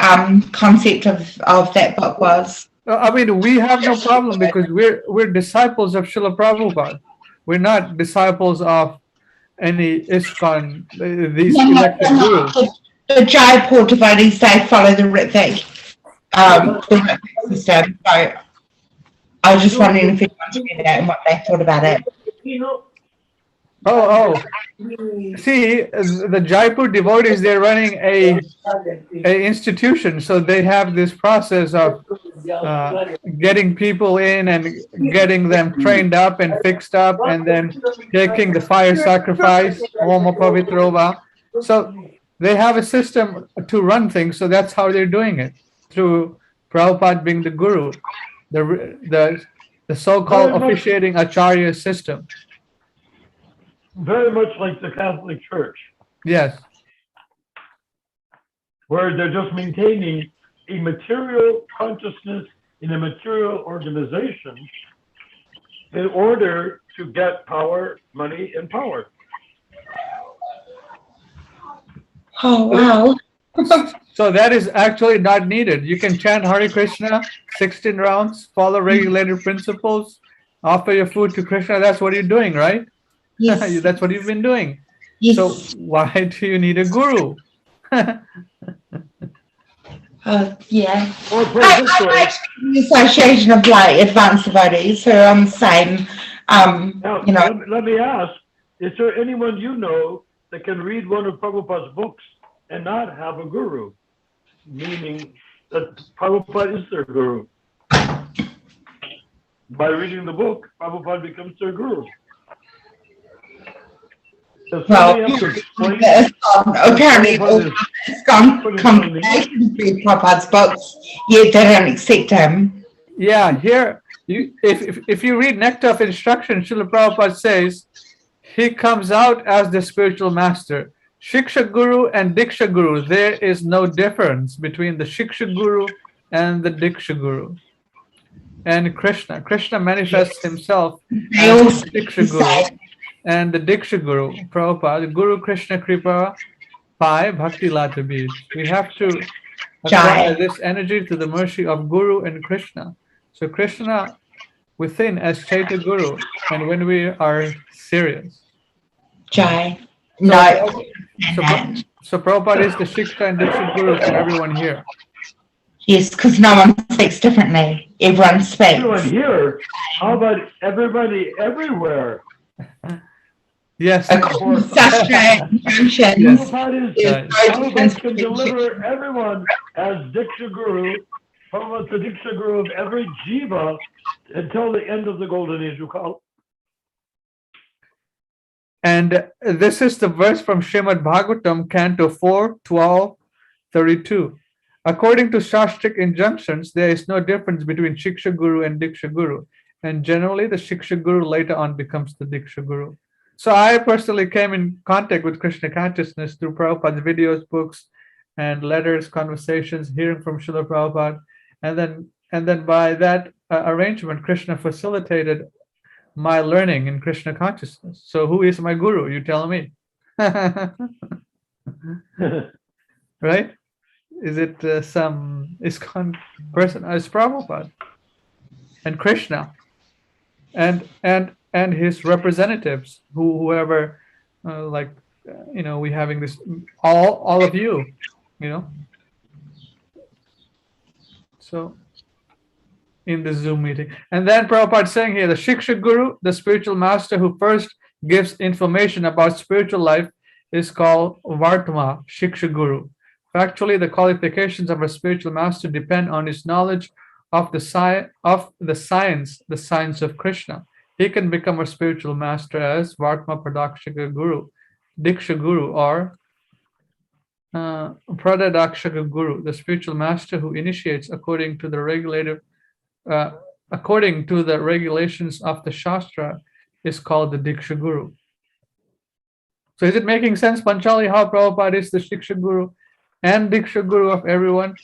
[SPEAKER 4] concept of that book was.
[SPEAKER 3] I mean, we have no problem because we're disciples of Srila Prabhupada. We're not disciples of any Iskcon, these elected gurus.
[SPEAKER 4] The Jaipur devotees, they follow the Ritvik system. So I was just wondering if you wanted to read that and what they thought about it.
[SPEAKER 3] Oh. See, the Jaipur devotees, they're running a institution. So they have this process of getting people in and getting them trained up and fixed up and then taking the fire sacrifice, Homa Pavitrova. So they have a system to run things. So that's how they're doing it, through Prabhupada being the guru, the so-called officiating Acharya system.
[SPEAKER 1] Very much like the Catholic Church.
[SPEAKER 3] Yes.
[SPEAKER 1] Where they're just maintaining a material consciousness in a material organization in order to get power, money, and power.
[SPEAKER 4] Oh, wow.
[SPEAKER 3] So that is actually not needed. You can chant Hare Krishna 16 rounds, follow regulated principles, offer your food to Krishna. That's what you're doing, right?
[SPEAKER 4] Yes.
[SPEAKER 3] That's what you've been doing.
[SPEAKER 4] Yes.
[SPEAKER 3] So why do you need a guru?
[SPEAKER 4] Yeah.
[SPEAKER 1] Or put
[SPEAKER 4] I
[SPEAKER 1] it this way.
[SPEAKER 4] like the association of like advanced devotees who are on the same,
[SPEAKER 1] Now,
[SPEAKER 4] you know.
[SPEAKER 1] let me ask, is there anyone you know that can read one of Prabhupada's books and not have a guru? Meaning that Prabhupada is their guru. By reading the book, Prabhupada becomes their guru. So
[SPEAKER 4] Well,
[SPEAKER 1] have to explain
[SPEAKER 4] apparently Iskcon congregations read Prabhupada's books, yet they don't accept him.
[SPEAKER 3] Yeah, here, if you read Nectar of Instruction, Srila Prabhupada says, he comes out as the spiritual master. Shiksha Guru and Diksha Guru, there is no difference between the Shiksha Guru and the Diksha Guru. And Krishna manifests himself as the Diksha Guru and the Diksha Guru, Prabhupada, Guru Krishna Kripa Pai Bhakti Lata Bij. We have to apply this energy to the mercy of Guru and Krishna. So Krishna within as Chaitya Guru, and when we are serious.
[SPEAKER 4] Jai. No.
[SPEAKER 3] So Prabhupada is the Shiksha and Diksha Guru for everyone here.
[SPEAKER 4] Yes, because no one speaks differently. Everyone speaks.
[SPEAKER 1] Everyone here. How about everybody everywhere?
[SPEAKER 3] Yes.
[SPEAKER 1] Prabhupada can deliver everyone as Diksha Guru. Prabhupada the Diksha Guru of every jiva until the end of the golden age of Kali.
[SPEAKER 3] And this is the verse from Srimad Bhagavatam, Canto 4, 12, 32. According to Shastric injunctions, there is no difference between Shiksha Guru and Diksha Guru. And generally, the Shiksha Guru later on becomes the Diksha Guru. So I personally came in contact with Krishna consciousness through Prabhupada's videos, books, and letters, conversations, hearing from Srila Prabhupada. And then by that arrangement, Krishna facilitated my learning in Krishna consciousness. So who is my guru? You tell me. Right? Is it some Iskcon person? It's Prabhupada and Krishna and his representatives, whoever, we having this, all of you, So in the Zoom meeting. And then Prabhupada saying here, the Shiksha Guru, the spiritual master who first gives information about spiritual life, is called Vartma, Shiksha Guru. Factually, the qualifications of a spiritual master depend on his knowledge of the science of Krishna. He can become a spiritual master as Vartma Pradakshaka Guru, Diksha Guru, or Pradakshaka Guru, the spiritual master who initiates according to the regulations of the Shastra, is called the Diksha Guru. So is it making sense, Panchali, how Prabhupada is the Shiksha Guru and Diksha Guru of everyone?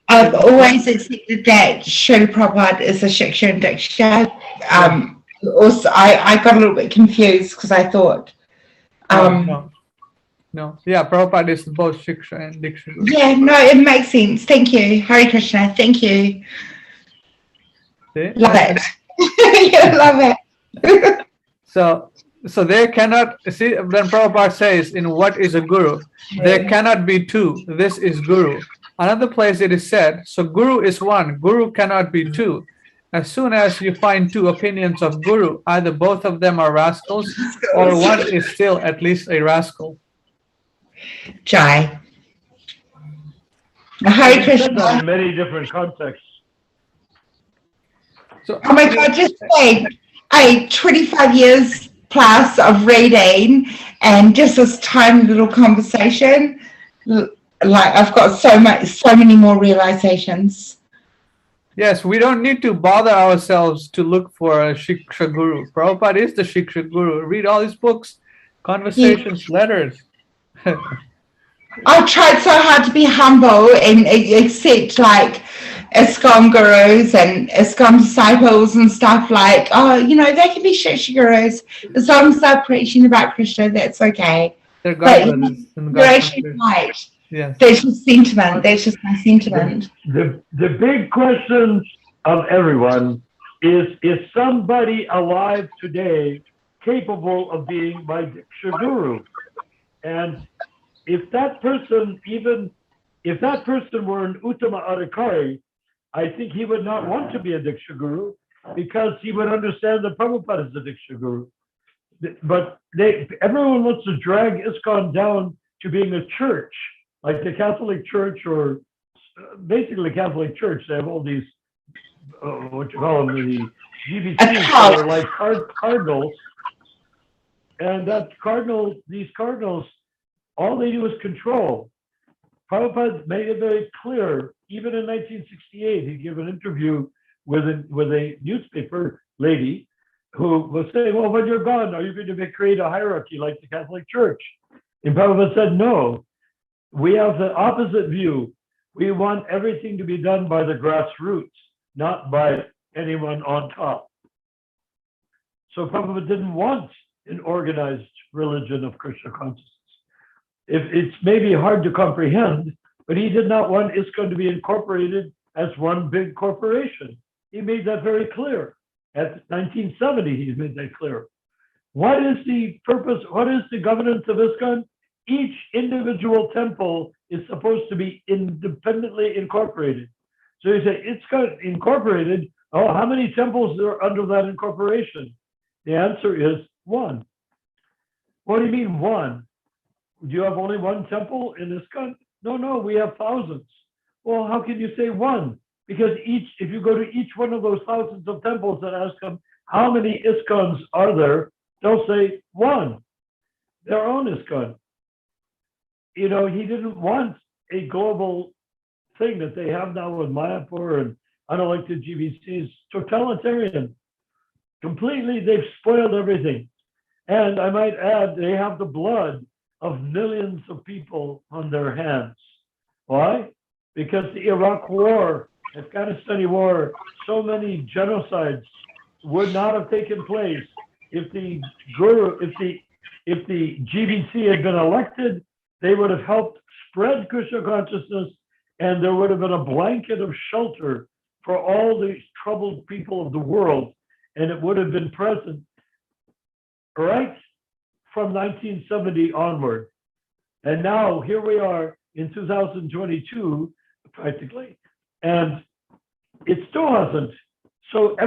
[SPEAKER 4] I've always accepted that Srila Prabhupada is a Shiksha and Diksha. Also, I got a little bit confused because I thought...
[SPEAKER 3] No. Yeah, Prabhupada is both Shiksha and Diksha Guru.
[SPEAKER 4] Yeah, no, it makes sense. Thank you. Hare Krishna. Thank you.
[SPEAKER 3] See?
[SPEAKER 4] Love it. You love it.
[SPEAKER 3] So there cannot, see, then Prabhupada says in What is a Guru? There cannot be two. This is Guru. Another place it is said, so Guru is one. Guru cannot be two. As soon as you find two opinions of Guru, either both of them are rascals or one is still at least a rascal.
[SPEAKER 4] Jai. Hare Krishna.
[SPEAKER 1] In many different contexts.
[SPEAKER 3] So,
[SPEAKER 4] oh my God, just say, 25 years plus of reading and just this tiny little conversation, like I've got so many more realizations.
[SPEAKER 3] Yes, we don't need to bother ourselves to look for a Shiksha Guru. Prabhupada is the Shiksha Guru. Read all his books, conversations, letters.
[SPEAKER 4] I've tried so hard to be humble and accept, like, Iskcon gurus and Iskcon disciples and stuff like, oh, you know, they can be Shiksha gurus. As long as they're preaching about Krishna, that's okay.
[SPEAKER 3] They're
[SPEAKER 4] But
[SPEAKER 3] God brothers and
[SPEAKER 4] you're
[SPEAKER 3] God
[SPEAKER 4] actually
[SPEAKER 3] sisters.
[SPEAKER 4] right.
[SPEAKER 3] Yes.
[SPEAKER 4] That's just sentiment. That's just my sentiment.
[SPEAKER 1] The big question of everyone is somebody alive today capable of being my Diksha Guru? And if that person, even if that person were an Uttama Adhikari, I think he would not want to be a Diksha Guru because he would understand that Prabhupada is a Diksha Guru. But everyone wants to drag Iskcon down to being a church, like the Catholic Church, or basically Catholic Church. They have all these, what you call them, the GBCs that are like cardinals. And these cardinals, all they do is control. Prabhupada made it very clear, even in 1968, he gave an interview with a newspaper lady who was saying, well, when you're gone, are you going to create a hierarchy like the Catholic Church? And Prabhupada said, no, we have the opposite view. We want everything to be done by the grassroots, not by anyone on top. So Prabhupada didn't want an organized religion of Krishna consciousness. It's maybe hard to comprehend, but he did not want Iskcon to be incorporated as one big corporation. He made that very clear. At 1970, he made that clear. What is the purpose? What is the governance of Iskcon? Each individual temple is supposed to be independently incorporated. So you say, Iskcon incorporated, oh, how many temples are under that incorporation? The answer is one. What do you mean one? Do you have only one temple in Iskcon? No, we have thousands. Well, how can you say one? Because if you go to each one of those thousands of temples and ask them, how many Iskcons are there? They'll say one, their own Iskcon. You know, he didn't want a global thing that they have now with Mayapur and unelected GBCs, totalitarian. Completely, they've spoiled everything. And I might add, they have the blood of millions of people on their hands. Why? Because the Iraq war, Afghanistan war, so many genocides would not have taken place if the GBC had been elected. They would have helped spread Krishna consciousness, and there would have been a blanket of shelter for all the troubled people of the world, and it would have been present right from 1970 onward. And now here we are in 2022, practically, and it still hasn't. So